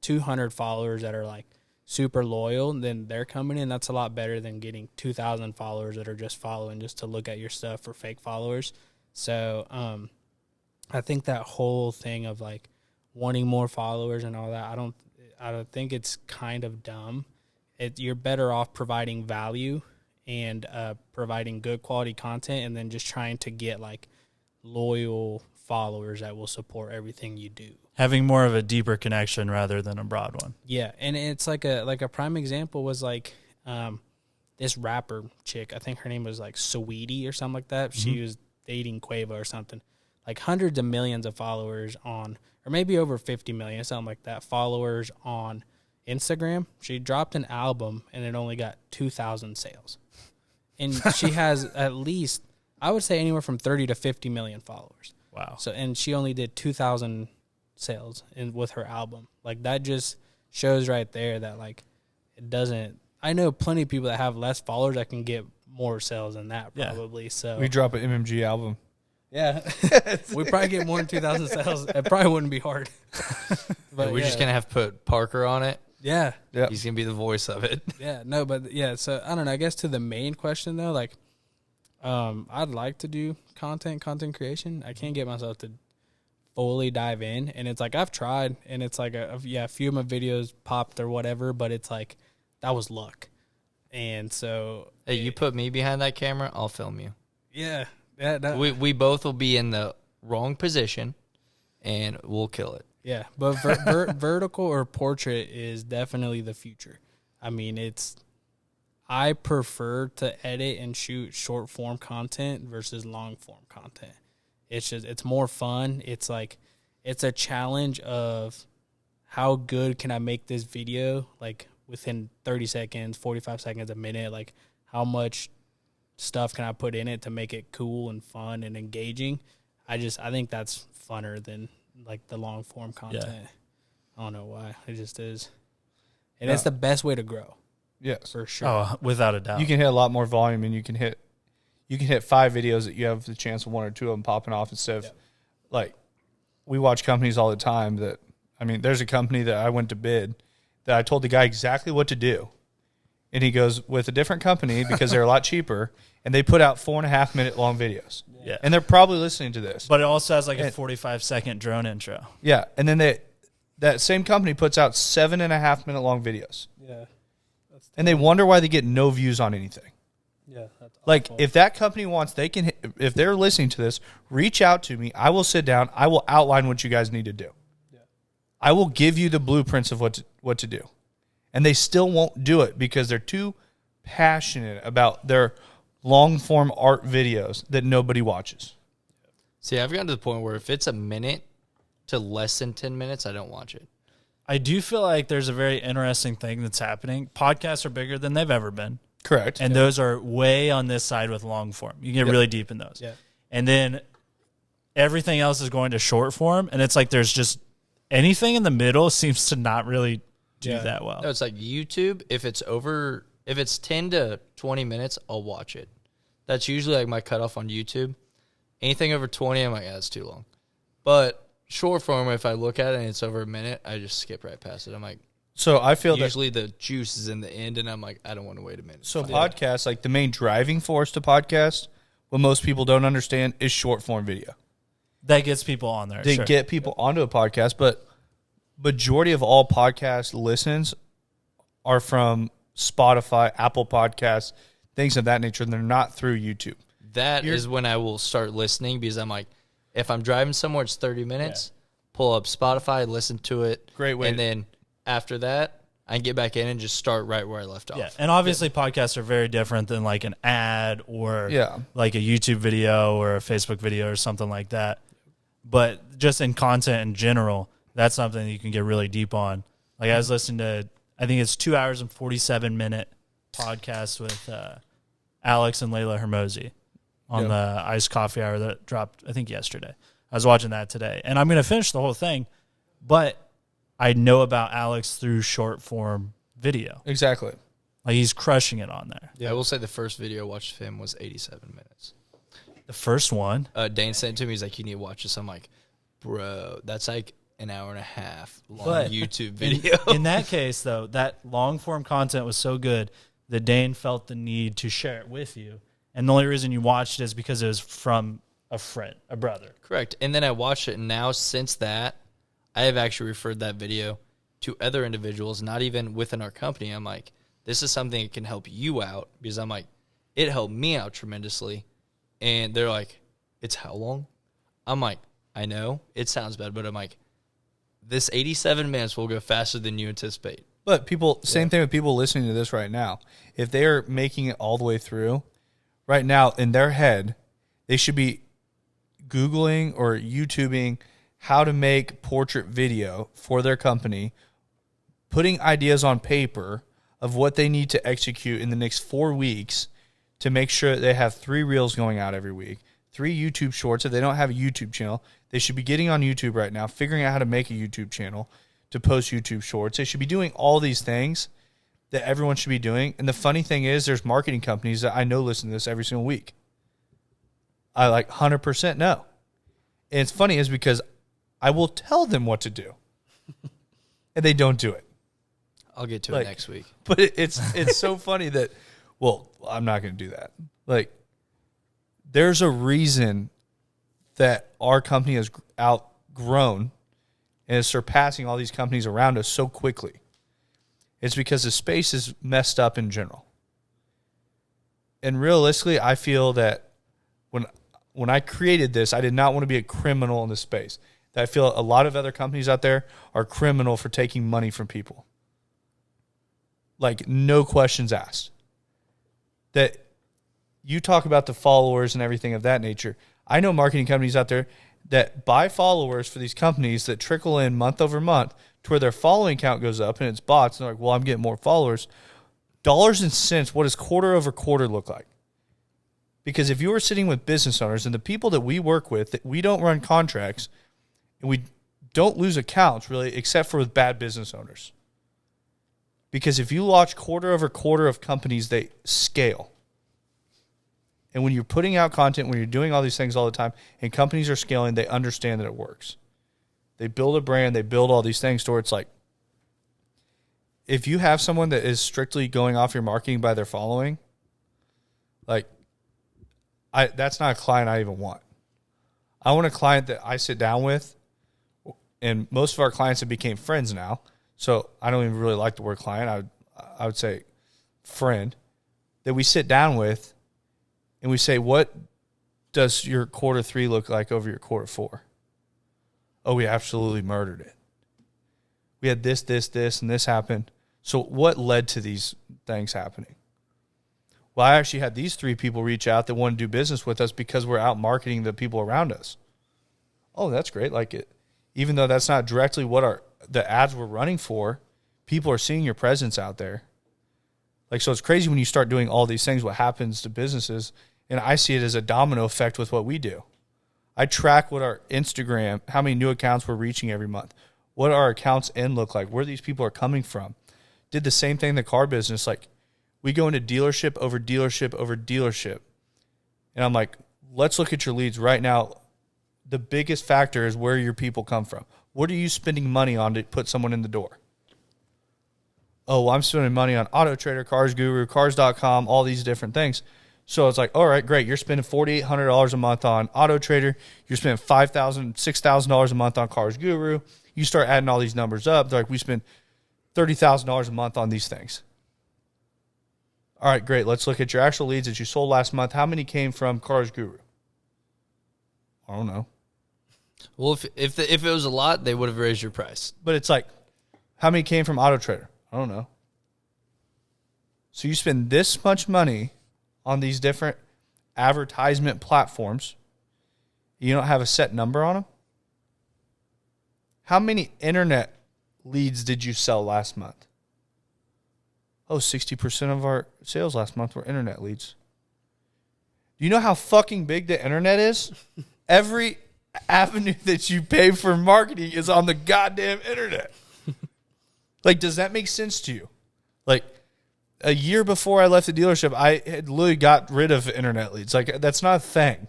200 followers that are like super loyal, then they're coming in. That's a lot better than getting 2,000 followers that are just following just to look at your stuff for fake followers. So I think that whole thing of like wanting more followers and all that, I don't think it's kind of dumb. You're better off providing value and providing good quality content, and then just trying to get like loyal followers that will support everything you do. Having more of a deeper connection rather than a broad one. Yeah, and it's like a prime example was like this rapper chick. I think her name was like Saweetie or something like that. Mm-hmm. She was dating Quavo or something. Like hundreds of millions of followers on, or maybe over 50 million, something like that, followers on Instagram. She dropped an album and it only got 2,000 sales. And she has at least, I would say, anywhere from 30 to 50 million followers. Wow. So, and she only did 2,000 sales with her album. Like that just shows right there that like it doesn't. I know plenty of people that have less followers that can get more sales than that probably. So we drop an MMG album. Yeah, we probably get more than 2,000 sales. It probably wouldn't be hard. But we're just gonna have to put Parker on it. Yeah, He's gonna be the voice of it. Yeah, no, but yeah. So I don't know. I guess to the main question though, like, I'd like to do content creation. I can't get myself to fully dive in, and it's like I've tried, and it's like a few of my videos popped or whatever, but it's like that was luck. And so hey, you put me behind that camera, I'll film you. Yeah. We both will be in the wrong position, and we'll kill it. Yeah, but vertical or portrait is definitely the future. I mean, I prefer to edit and shoot short form content versus long form content. It's more fun. It's like it's a challenge of how good can I make this video like within 30 seconds, 45 seconds, a minute, like how much stuff can I put in it to make it cool and fun and engaging. I think that's funner than like the long form content. Yeah. I don't know why. It just is. And it's the best way to grow. Yes. For sure. Oh, without a doubt. You can hit a lot more volume, and you can hit 5 videos that you have the chance of 1 or 2 of them popping off instead of like we watch companies all the time that, I mean, there's a company that I went to bid that I told the guy exactly what to do. And he goes with a different company because they're a lot cheaper, and they put out 4.5 minute long videos. Yeah. And they're probably listening to this. But it also has like a 45-second drone intro. Yeah. And then that same company puts out 7.5 minute long videos. Yeah. And they wonder why they get no views on anything. Yeah. That's like awful. if that company wants, they can, if they're listening to this, reach out to me. I will sit down. I will outline what you guys need to do. Yeah. I will give you the blueprints of what to do. And they still won't do it because they're too passionate about their long-form art videos that nobody watches. See, I've gotten to the point where if it's a minute to less than 10 minutes, I don't watch it. I do feel like there's a very interesting thing that's happening. Podcasts are bigger than they've ever been. Correct. And those are way on this side with long form. You can get really deep in those. Yeah. And then everything else is going to short form, and it's like there's just anything in the middle seems to not really do that well. No, it's like YouTube. If it's 10 to 20 minutes, I'll watch it. That's usually like my cutoff on YouTube. Anything over 20, I'm like, that's too long. But short form, if I look at it and it's over a minute, I just skip right past it. I'm like, so I feel usually the juice is in the end, and I'm like, I don't want to wait a minute. So podcasts, like the main driving force to podcast what most people don't understand is short form video. That gets people on there. They sure. get people onto a podcast, but majority of all podcast listens are from Spotify, Apple Podcasts, things of that nature. And they're not through YouTube. That is when I will start listening, because I'm like, if I'm driving somewhere, it's 30 minutes, pull up Spotify, listen to it. Great way. And then after that, I can get back in and just start right where I left off. Yeah, and obviously podcasts are very different than like an ad or Yeah. like a YouTube video or a Facebook video or something like that. But just in content in general, that's something you can get really deep on. Like I was listening to, I think it's 2 hours and 47-minute podcast with Alex and Layla Hermosi on the Iced Coffee Hour that dropped, I think, yesterday. I was watching that today. And I'm going to finish the whole thing, but I know about Alex through short form video. Exactly. Like he's crushing it on there. Yeah. I will say the first video I watched of him was 87 minutes. The first one. Dane sent it to me. He's like, you need to watch this. I'm like, bro, that's like an hour and a half long But YouTube video. In that case, though, that long form content was so good that Dane felt the need to share it with you. And the only reason you watched it is because it was from a friend, a brother. Correct. And then I watched it, and now since that, I have actually referred that video to other individuals, not even within our company. I'm like, this is something that can help you out, because I'm like, it helped me out tremendously. And they're like, it's how long? I'm like, I know, it sounds bad, but I'm like, this 87 minutes will go faster than you anticipate. But people, same thing with people listening to this right now. If they are making it all the way through, right now in their head, they should be Googling or YouTubing how to make portrait video for their company, putting ideas on paper of what they need to execute in the next 4 weeks to make sure that they have 3 reels going out every week, 3 YouTube shorts. If they don't have a YouTube channel, they should be getting on YouTube right now, figuring out how to make a YouTube channel to post YouTube shorts. They should be doing all these things that everyone should be doing. And the funny thing is, there's marketing companies that I know listen to this every single week. I like 100% know. And it's funny is because I will tell them what to do, and they don't do it. I'll get to it next week. But it's so funny that, well, I'm not going to do that. Like, there's a reason that our company has outgrown and is surpassing all these companies around us so quickly. It's because the space is messed up in general. And realistically, I feel that when I created this, I did not want to be a criminal in this space. That I feel a lot of other companies out there are criminal for taking money from people. Like, no questions asked. That you talk about the followers and everything of that nature. I know marketing companies out there that buy followers for these companies that trickle in month over month to where their following count goes up, and it's bots. And they're like, well, I'm getting more followers. Dollars and cents, what does quarter over quarter look like? Because if you were sitting with business owners and the people that we work with, that we don't run contracts and we don't lose accounts really, except for with bad business owners. Because if you watch quarter over quarter of companies, they scale. And when you're putting out content, when you're doing all these things all the time, and companies are scaling, they understand that it works. They build a brand, they build all these things to where it's like, if you have someone that is strictly going off your marketing by their following, like, that's not a client I even want. I want a client that I sit down with, and most of our clients have became friends now, so I don't even really like the word client. I would say friend, that we sit down with, and we say, what does your quarter 3 look like over your quarter 4? Oh, we absolutely murdered it. We had this, and this happened. So what led to these things happening? Well, I actually had these 3 people reach out that want to do business with us because we're out marketing the people around us. Oh, that's great. Like, it, even though that's not directly what the ads we're running for, people are seeing your presence out there. Like, so it's crazy when you start doing all these things, what happens to businesses. And I see it as a domino effect with what we do. I track what our Instagram, how many new accounts we're reaching every month, what our accounts end look like, where these people are coming from. Did the same thing in the car business. Like, we go into dealership over dealership over dealership. And I'm like, let's look at your leads right now. The biggest factor is where your people come from. What are you spending money on to put someone in the door? Oh, well, I'm spending money on Auto Trader, Cars Guru, Cars.com, all these different things. So it's like, all right, great. You're spending $4,800 a month on Auto Trader. You're spending $5,000, $6,000 a month on Cars Guru. You start adding all these numbers up. They're like, we spend $30,000 a month on these things. All right, great. Let's look at your actual leads that you sold last month. How many came from Cars Guru? I don't know. Well, if it was a lot, they would have raised your price. But it's like, how many came from Auto Trader? I don't know. So you spend this much money on these different advertisement platforms. You don't have a set number on them? How many internet leads did you sell last month? Oh, 60% of our sales last month were internet leads. Do you know how fucking big the internet is? Every avenue that you pay for marketing is on the goddamn internet. Like, does that make sense to you? Like, a year before I left the dealership, I had literally got rid of internet leads. Like, that's not a thing.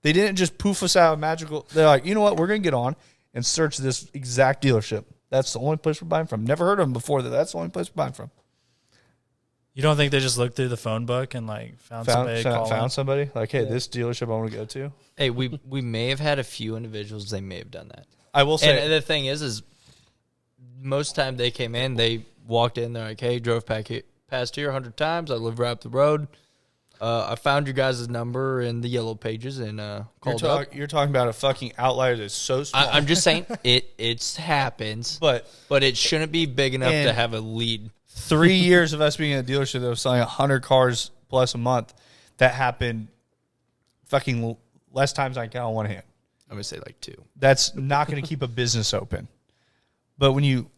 They didn't just poof us out of magical. They're like, you know what? We're going to get on and search this exact dealership. That's the only place we're buying from. Never heard of them before. That's the only place we're buying from. You don't think they just looked through the phone book and like found somebody? Like, hey, this dealership I want to go to. Hey, we may have had a few individuals. They may have done that. I will say, and the thing is most time they came in, they walked in, they're like, hey, drove past here 100 times. I live right up the road. I found your guys' number in the yellow pages and called up. You're talking about a fucking outlier that's so small. I'm just saying it happens, but it shouldn't be big enough to have a lead. 3 years of us being in a dealership that was selling 100 cars plus a month, that happened fucking less times I can count on one hand. I'm going to say like 2. That's not going to keep a business open. But when you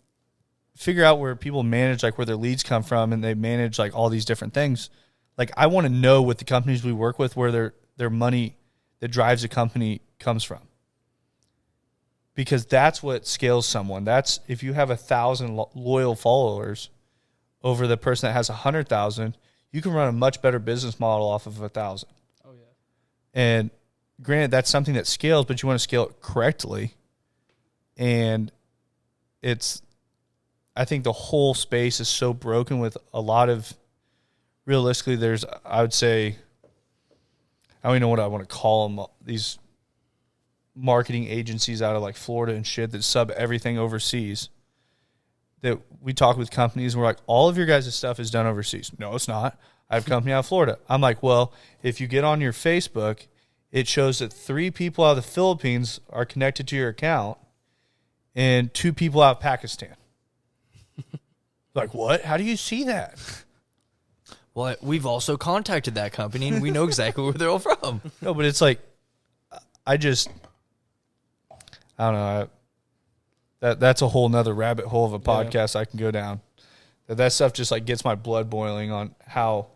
figure out where people manage, like where their leads come from, and they manage like all these different things, like I want to know what the companies we work with, where their money that drives a company comes from. Because that's what scales someone. That's if you have 1,000 loyal followers over the person that has 100,000, you can run a much better business model off of 1,000. Oh yeah. And granted, that's something that scales, but you want to scale it correctly. And I think the whole space is so broken with a lot of, realistically, I would say, I don't even know what I want to call them, these marketing agencies out of like Florida and shit that sub everything overseas. That we talk with companies and we're like, all of your guys' stuff is done overseas. No, it's not. I have a company out of Florida. I'm like, well, if you get on your Facebook, it shows that 3 people out of the Philippines are connected to your account and 2 people out of Pakistan. Like, what? How do you see that? Well, we've also contacted that company and we know exactly where they're all from. No, but it's like, I don't know. That's a whole nother rabbit hole of a podcast I can go down. That stuff just like gets my blood boiling on how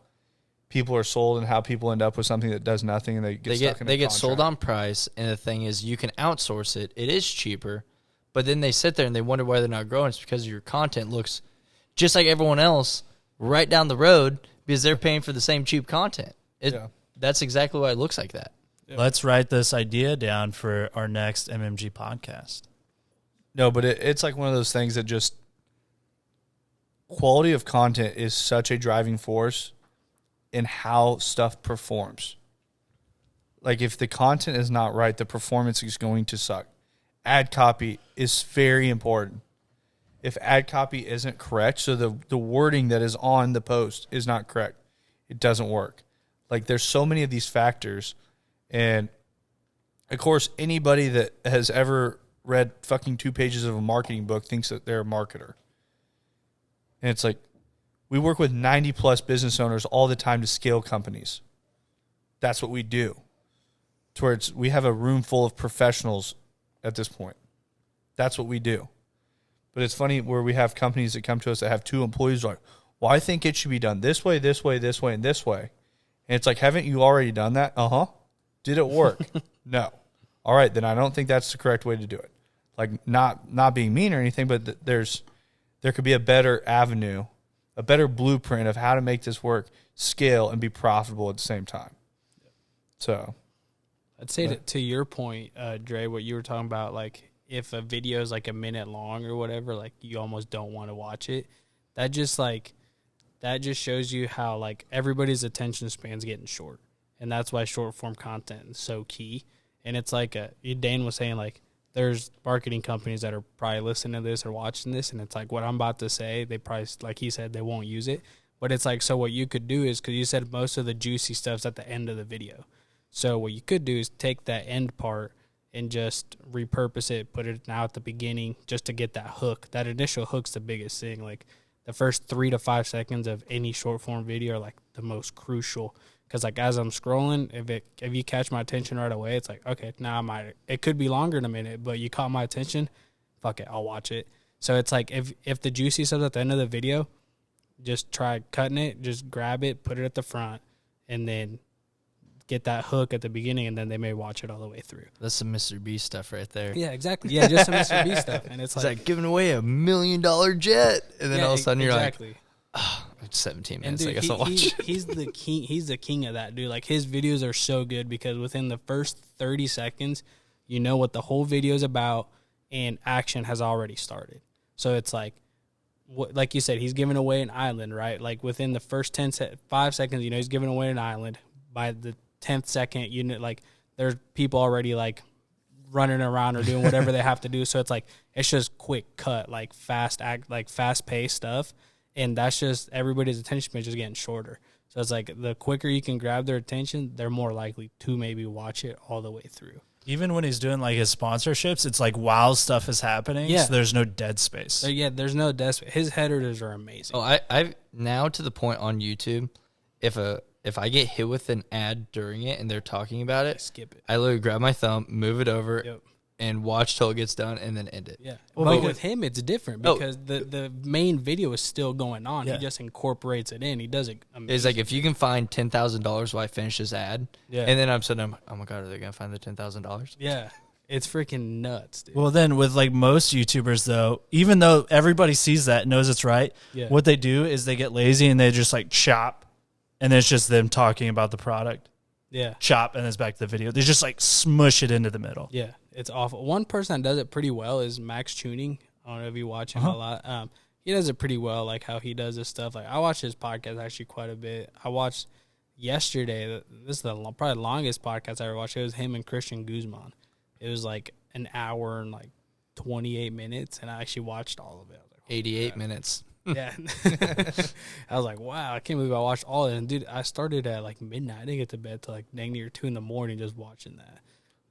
people are sold and how people end up with something that does nothing and they get sold on price. And the thing is, you can outsource it. It is cheaper, but then they sit there and they wonder why they're not growing. It's because your content looks just like everyone else right down the road because they're paying for the same cheap content. That's exactly why it looks like that. Yeah. Let's write this idea down for our next MMG podcast. No, but it's like one of those things that just quality of content is such a driving force in how stuff performs. Like if the content is not right, the performance is going to suck. Ad copy is very important. If ad copy isn't correct, so the wording that is on the post is not correct, it doesn't work. Like there's so many of these factors. And of course, anybody that has ever read fucking 2 pages of a marketing book thinks that they're a marketer. And it's like, we work with 90 plus business owners all the time to scale companies. That's what we do. Towards we have a room full of professionals at this point. That's what we do. But it's funny where we have companies that come to us that have 2 employees like, well, I think it should be done this way, this way, this way, and this way. And it's like, haven't you already done that? Uh-huh. Did it work? No. All right, then I don't think that's the correct way to do it. Like not being mean or anything, but there could be a better avenue, a better blueprint of how to make this work, scale, and be profitable at the same time. So, I'd say to your point, Dre, what you were talking about, like if a video is like a minute long or whatever, like you almost don't want to watch it. That just like that just shows you how like everybody's attention span's getting short, and that's why short form content is so key. And it's like Dane was saying, like there's marketing companies that are probably listening to this or watching this, and it's like what I'm about to say, they probably, like he said, they won't use it. But it's like, so what you could do is, because you said most of the juicy stuff's at the end of the video. So what you could do is take that end part and just repurpose it, put it now at the beginning just to get that hook. That initial hook's the biggest thing. Like the first 3 to 5 seconds of any short form video are like the most crucial. Because like as I'm scrolling, if you catch my attention right away, it's like, okay, now it could be longer in a minute, but you caught my attention, fuck it, I'll watch it. So it's like if the juicy stuff's at the end of the video, just try cutting it, just grab it, put it at the front, and then get that hook at the beginning, and then they may watch it all the way through. That's some Mr. Beast stuff right there. Yeah, exactly. Yeah, just some Mr. Beast stuff. And it's like giving away $1 million jet, and then all of a sudden you're exactly. like, oh, it's 17 minutes. Dude, I guess I'll watch. He's the king. He's the king of that, dude. Like his videos are so good because within the first 30 seconds, you know what the whole video is about, and action has already started. So it's like, like you said, he's giving away an island, right? Like within the first 5 seconds, you know, he's giving away an island. By the 10th second, you know, like there's people already like running around or doing whatever they have to do. So it's like, it's just quick cut, like fast paced stuff. And that's just everybody's attention span just getting shorter. So it's like the quicker you can grab their attention, they're more likely to maybe watch it all the way through. Even when he's doing like his sponsorships, it's like while stuff is happening, Yeah. so there's no dead space. So yeah, there's no death space. His headers are amazing. Oh, I've now to the point on YouTube, if I get hit with an ad during it and they're talking about it, Skip it. I literally grab my thumb, move it over, Yep. and watch till it gets done, and then end it. Yeah. Well, but because- with him, it's different Oh. because the main video is still going on. Yeah. He just incorporates it in. He does it amazing. It's like if you can find $10,000 while I finish this ad, Yeah. and then I'm suddenly, oh my god, are they gonna find the $10,000? Yeah. It's freaking nuts, dude. Well, then with like most YouTubers though, even though everybody sees that, knows it's right, Yeah. what they do is they get lazy and they just like chop, and then it's just them talking about the product. Yeah. Chop, and it's back to the video. They just like smush it into the middle. Yeah. It's awful. One person that does it pretty well is Max Tuning. I don't know if you watch him a lot. He does it pretty well, like how he does his stuff. Like I watch his podcast actually quite a bit. I watched yesterday. This is probably the longest podcast I ever watched. It was him and Christian Guzman. It was like an hour and like 28 minutes, and I actually watched all of it. I was like, 88 minutes. yeah. I was like, wow, I can't believe I watched all of it. And dude, I started at like midnight. I didn't get to bed till like dang near 2 a.m. just watching that.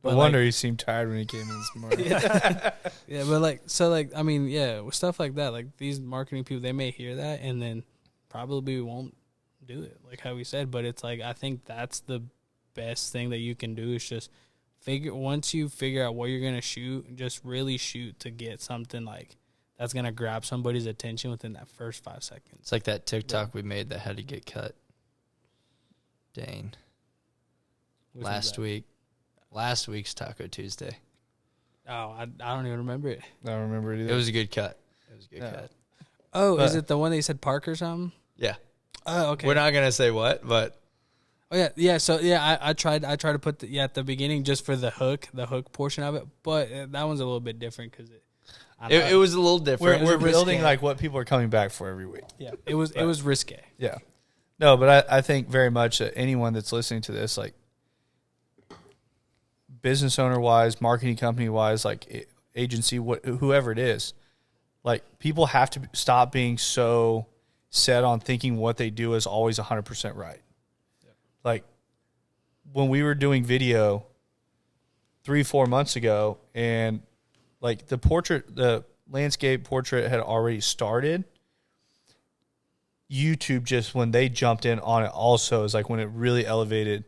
No But, wonder like, he seemed tired when he came in this morning. yeah, but like, so like, I mean, yeah, with stuff like that, like these marketing people, they may hear that and then probably won't do it, like how we said. But it's like, I think that's the best thing that you can do is just once you figure out what you're gonna shoot, just really shoot to get something like that's gonna grab somebody's attention within that first 5 seconds. It's like that TikTok we made that had to get cut. Dang. Which one's that? Last week's Taco Tuesday. Oh, I don't even remember it. I don't remember it either. It was a good cut. Yeah. Cut. Oh, is it the one that you said Park or something? Yeah. Oh, okay. We're not gonna say what, but Oh yeah, yeah. So yeah, I tried to put at the beginning just for the hook portion of it, but that one's a little bit different because it was a little different. we're risque. building like what people are coming back for every week. yeah, it was risque. Yeah. No, but I think very much that anyone that's listening to this, like business owner wise, marketing company wise, like agency, whoever it is, like people have to stop being so set on thinking what they do is always 100% right. Yeah. Like when we were doing video 3-4 months ago, and like the landscape portrait had already started. YouTube just when they jumped in on it also is like when it really elevated,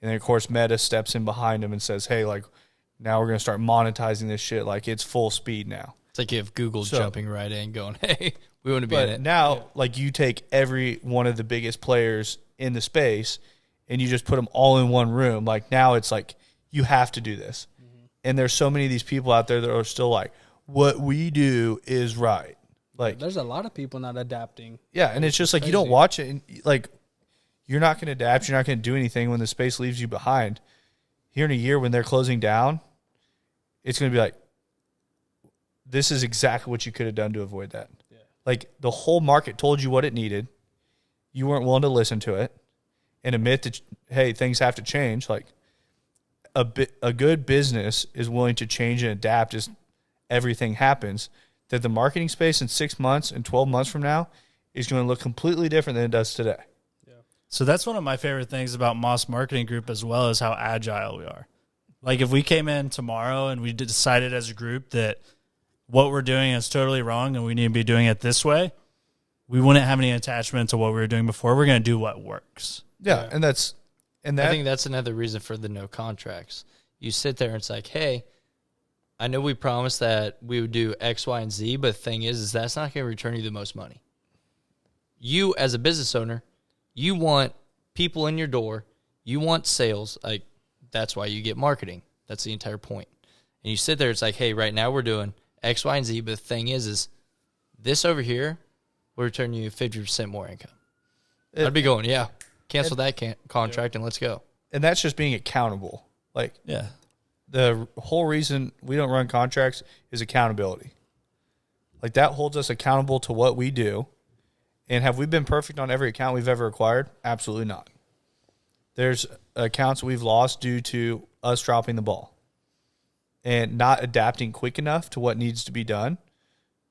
and then of course Meta steps in behind them and says, "Hey, like now we're gonna start monetizing this shit. Like it's full speed now." it's like you have Google jumping right in, going, "Hey, we want to be in But it." now, like you take every one of the biggest players in the space, and you just put them all in one room. Like now, it's like you have to do this, and there's so many of these people out there that are still like, "What we do is right." Like There's a lot of people not adapting. yeah, and it's just like you don't watch it, and like you're not going to adapt. You're not going to do anything when the space leaves you behind. Here in a year, when they're closing down, it's going to be like, this is exactly what you could have done to avoid that. Yeah. Like the whole market told you what it needed. you weren't willing to listen to it and admit that, hey, things have to change. Like a good business is willing to change and adapt as everything happens. That the marketing space in 6 months and 12 months from now is going to look completely different than it does today. So that's one of my favorite things about Moss Marketing Group, as well as how agile we are. Like if we came in tomorrow and we decided as a group that what we're doing is totally wrong and we need to be doing it this way, we wouldn't have any attachment to what we were doing before. We're going to do what works. Yeah, and I think that's another reason for the no contracts. You sit there and it's like, hey, I know we promised that we would do X, Y, and Z, but the thing is that's not going to return you the most money. You, as a business owner, you want people in your door. You want sales. Like, that's why you get marketing. That's the entire point. And you sit there, it's like, hey, right now we're doing X, Y, and Z, but the thing is this over here will return you 50% more income. I'd be going, yeah, cancel that contract and let's go. And that's just being accountable. Like, Yeah. the whole reason we don't run contracts is accountability. Like, that holds us accountable to what we do. And have we been perfect on every account we've ever acquired? Absolutely not. There's accounts we've lost due to us dropping the ball and not adapting quick enough to what needs to be done.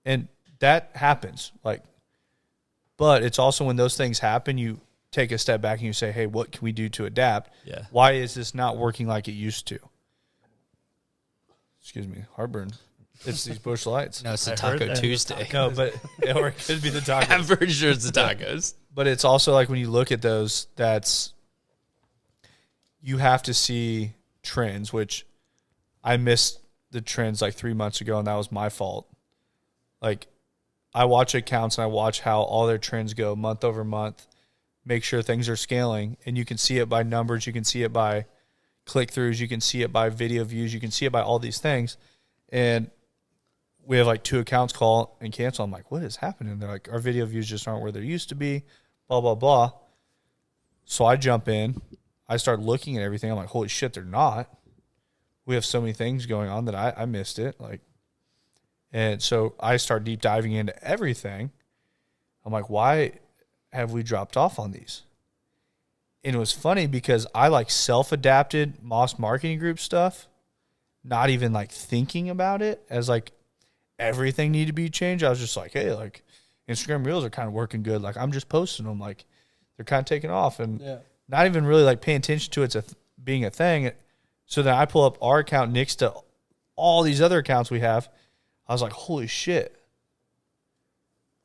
And that happens. But it's also when those things happen, you take a step back and you say, hey, what can we do to adapt? Yeah. Why is this not working like it used to? Excuse me, heartburn. It's these Busch Lights. No, it's the I Taco heard that. Tuesday. No, but or it could be the tacos. I'm pretty sure it's the tacos. But it's also like when you look at those, you have to see trends, which I missed the trends like 3 months ago, and that was my fault. Like, I watch accounts and I watch how all their trends go month over month, make sure things are scaling, and you can see it by numbers, you can see it by click-throughs, you can see it by video views, you can see it by all these things. And we have like 2 accounts call and cancel. I'm like, what is happening? They're like, our video views just aren't where they used to be, blah, blah, blah. So I jump in. I start looking at everything. I'm like, holy shit, they're not. We have so many things going on that I missed it. And so I start deep diving into everything. I'm like, why have we dropped off on these? And it was funny because I self-adapted Moss Marketing Group stuff, not even thinking about it as everything needed to be changed. I was just like, hey, Instagram Reels are kind of working good. I'm just posting them. They're kind of taking off and not even really paying attention to it being a thing. So then I pull up our account next to all these other accounts we have. I was like, holy shit.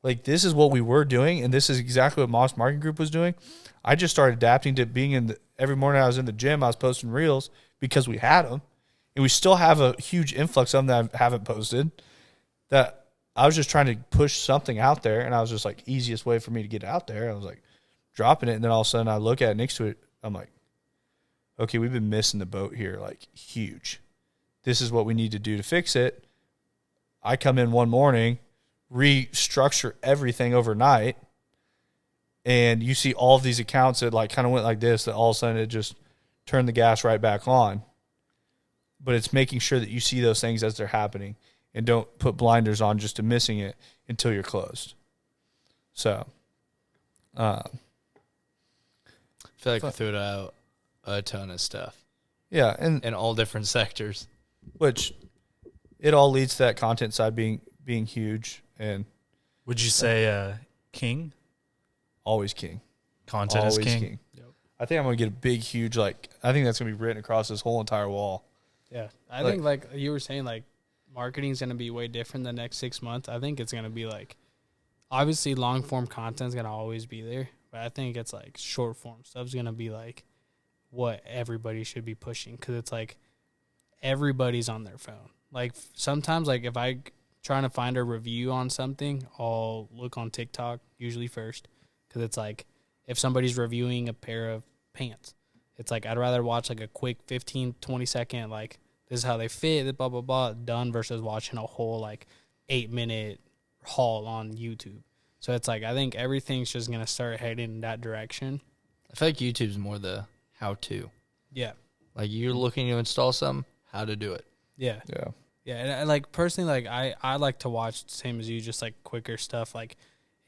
This is what we were doing, and this is exactly what Moss Marketing Group was doing. I just started adapting to being every morning I was in the gym, I was posting Reels because we had them. And we still have a huge influx of them that I haven't posted. That I was just trying to push something out there, and I was just easiest way for me to get out there. I was dropping it, and then all of a sudden I look at it next to it. I'm like, okay, we've been missing the boat here, huge. This is what we need to do to fix it. I come in one morning, restructure everything overnight, and you see all of these accounts that kind of went like this, that all of a sudden it just turned the gas right back on. But it's making sure that you see those things as they're happening and don't put blinders on just to missing it until you're closed. So, I feel like we threw out a ton of stuff. Yeah, and in all different sectors. Which it all leads to that content side being huge. And would you say king? Always king. Content always is king. Yep. I think I'm going to get a big, huge, I think that's going to be written across this whole entire wall. Yeah. I think, you were saying, marketing's going to be way different the next 6 months. I think it's going to be, obviously, long-form content's going to always be there. But I think it's, short-form stuff's going to be, what everybody should be pushing. Because it's, everybody's on their phone. Sometimes, if I trying to find a review on something, I'll look on TikTok usually first. Because it's, if somebody's reviewing a pair of pants, it's I'd rather watch a quick 15, 20 second, this is how they fit, blah, blah, blah, done versus watching a whole 8-minute haul on YouTube. So it's I think everything's just going to start heading in that direction. I feel like YouTube's more the how-to. Yeah. You're looking to install something, how to do it. Yeah. Yeah. Yeah. And personally, I like to watch, same as you, just quicker stuff.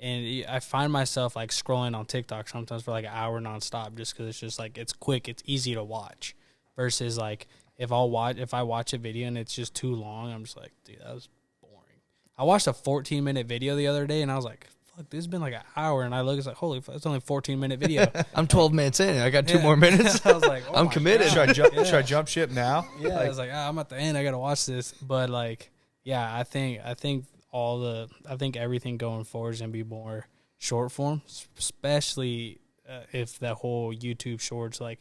And I find myself like scrolling on TikTok sometimes for like an hour nonstop just because it's just like it's quick, it's easy to watch. Versus like if I watch a video and it's just too long, I'm just like, dude, that was boring. I watched a 14-minute video the other day and I was like, fuck, this has been like an hour. And I look, it's like, holy fuck, it's only a 14-minute video. I'm 12 minutes in. I got 2 more minutes. I was like, oh I'm my committed. God. Should I jump ship now? Yeah, I was like, I'm at the end. I gotta watch this. But like, yeah, I think everything going forward is gonna be more short form, especially if the whole YouTube Shorts like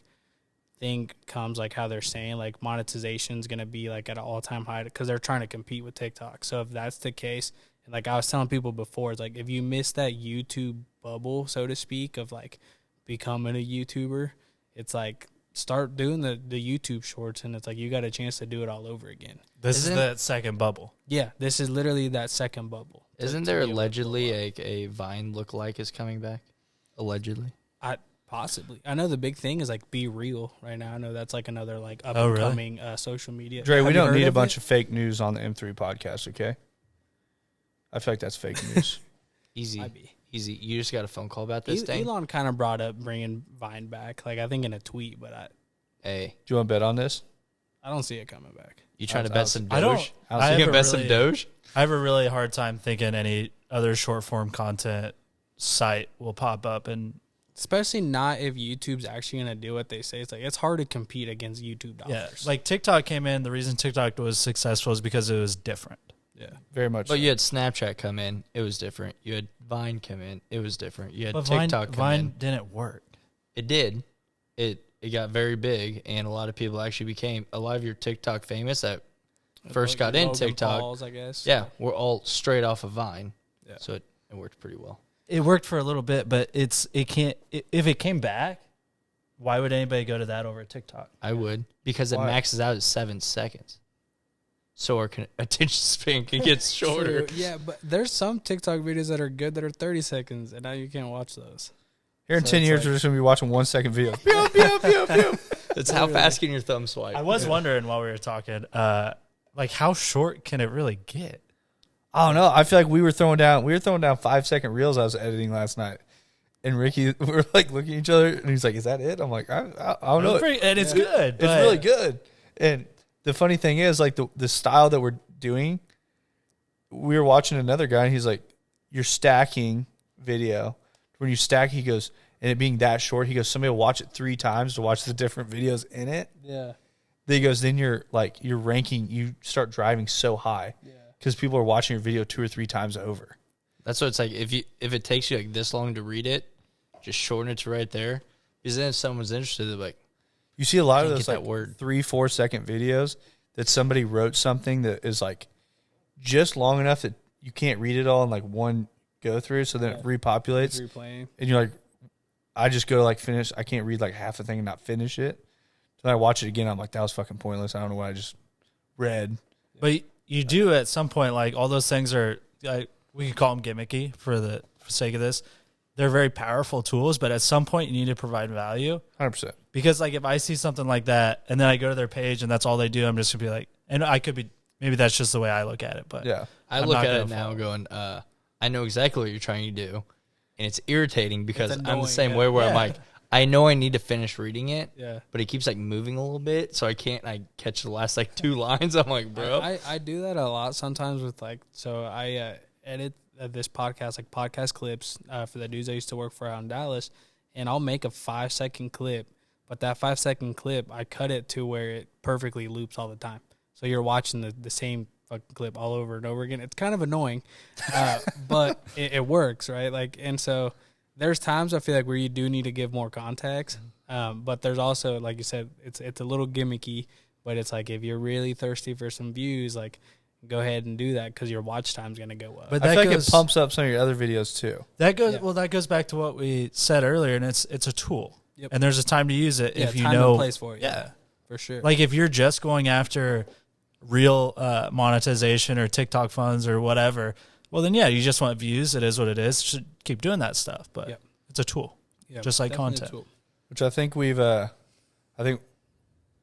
thing comes like how they're saying, like monetization is gonna be like at an all-time high because they're trying to compete with TikTok. So if that's the case, and like I was telling people before, it's like if you miss that YouTube bubble, so to speak, of like becoming a YouTuber, it's like start doing the YouTube Shorts, and it's like you got a chance to do it all over again. This is that second bubble. Yeah, this is literally that second bubble. Isn't there allegedly a Vine lookalike is coming back? Allegedly. Possibly. I know the big thing is like Be Real right now. I know that's like another like up Oh, and really? coming social media. Dre, Have we you don't heard need a of bunch it? of fake news on the M3 podcast, okay? I feel like that's fake news. Easy. Might be. Easy. You just got a phone call about this thing? Elon kind of brought up bringing Vine back, like I think in a tweet, but Hey, Do you want to bet on this? I don't see it coming back. you trying to I bet was- some I don't. Doge? I You have gonna a bet some really- Doge? I have a really hard time thinking any other short form content site will pop up and Especially not if YouTube's actually gonna do what they say. It's like it's hard to compete against YouTube dollars. yeah, like TikTok came in. The reason TikTok was successful is because it was different. yeah. Very much. But you had Snapchat come in. It was different. You had Vine come in. It was different. You had But TikTok come Vine in. didn't work. It did. It got very big, and a lot of people actually became a lot of your TikTok famous that first got in Logan TikTok. Pauls, I guess. Yeah, we're all straight off of Vine. Yeah. So it worked pretty well. It worked for a little bit, but if it came back, why would anybody go to that over TikTok? I would, because it Why? maxes out at 7 seconds. So our attention span can get shorter. True. Yeah, but there's some TikTok videos that are good that are 30 seconds, and now you can't watch those. Here in So 10 it's years, like- we're just going to be watching 1 second videos. Pew, pew, pew, pew. That's how fast can your thumb swipe? I was wondering while we were talking, like how short can it really get? I don't know. I feel like we were throwing down 5-second reels I was editing last night. And Ricky, we were like looking at each other, and he's like, "Is that it?" I'm like, "I don't know." And it's good. It's but really good. And the funny thing is, like the style that we're doing, we were watching another guy, and he's like, "You're stacking video. When you stack," he goes, and it being that short, he goes, "Somebody will watch it 3 times to watch the different videos in it." Yeah. Then he goes, "Then you're ranking. You start driving so high because people are watching your video 2 or 3 times over." That's what it's like. If it takes you like this long to read it, just shorten it to right there. Because then if someone's interested, they're like, You see a lot of Can't those get that like word. 3-4 second videos that somebody wrote something that is like just long enough that you can't read it all in like one go through, so then it repopulates, Replaying. and you're like, I just go to like finish. I can't read like half a thing and not finish it. Then I watch it again. I'm like, that was fucking pointless. I don't know what I just read. But you do at some point, like all those things are, we could call them gimmicky for the sake of this. They're very powerful tools, but at some point you need to provide value. 100%. Because like if I see something like that and then I go to their page and that's all they do, I'm just gonna be like, and I could be, maybe that's just the way I look at it. But Yeah. I I'm look not at gonna it now follow. going, I know exactly what you're trying to do. And it's irritating because I'm annoying, the same yeah. way where I'm Yeah. like, I know I need to finish reading it, Yeah. but it keeps like moving a little bit, so I can't like catch the last like 2 lines. I'm like, bro. I do that a lot sometimes with like, so I edit this podcast, like podcast clips for the dudes I used to work for out in Dallas, and I'll make a 5-second clip, but that 5-second clip, I cut it to where it perfectly loops all the time. So you're watching the same fucking clip all over and over again. It's kind of annoying, but it works, right? Like, and so there's times I feel like where you do need to give more context, but there's also, like you said, it's a little gimmicky, but it's like if you're really thirsty for some views, like go ahead and do that because your watch time's gonna go up. But I that feel like goes, it pumps up some of your other videos too. that goes Yeah. well. That goes back to what we said earlier, and it's a tool, Yep. and there's a time to use it Yeah, if you time and know. place for it. Yeah, For sure. like if you're just going after real monetization or TikTok funds or whatever, well then yeah, you just want views. It is what it is. Should keep doing that stuff, but Yep. it's a tool. Yeah, just like definitely a content. tool. Which I think we've, I think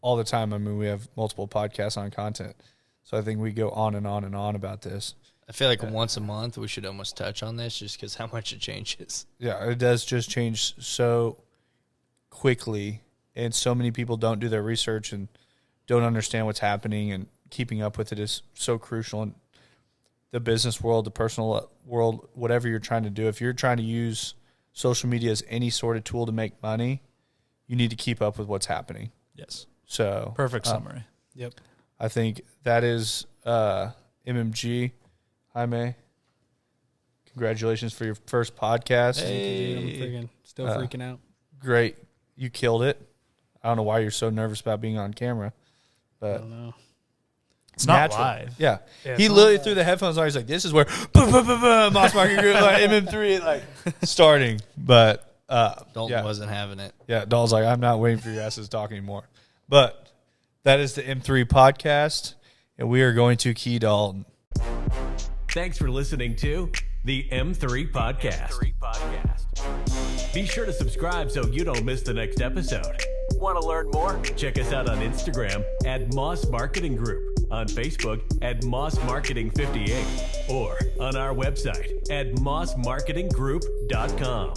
all the time. I mean, we have multiple podcasts on content, so I think we go on and on and on about this. I feel like once a month we should almost touch on this just because how much it changes. Yeah, it does just change so quickly, and so many people don't do their research and don't understand what's happening, and keeping up with it is so crucial in the business world, the personal world, whatever you're trying to do. If you're trying to use social media as any sort of tool to make money, you need to keep up with what's happening. Yes. So Perfect summary. Yep. I think that is MMG. Jaime, congratulations for your first podcast. Dude, I'm freaking still freaking out. Great. You killed it. I don't know why you're so nervous about being on camera, I but don't know. It's not live. Yeah. Yeah, He it's literally not threw the headphones on. He's like, this is where Moss Market Group, like MM3, like starting. But Dalton wasn't having it. Yeah, Dalton's like, I'm not waiting for your asses to talk anymore. But that is the M3 podcast, and we are going to key Dalton. Thanks for listening to the M3 Podcast. Be sure to subscribe so you don't miss the next episode. Want to learn more? Check us out on Instagram at Moss Marketing Group, on Facebook at Moss Marketing 58, or on our website at mossmarketinggroup.com.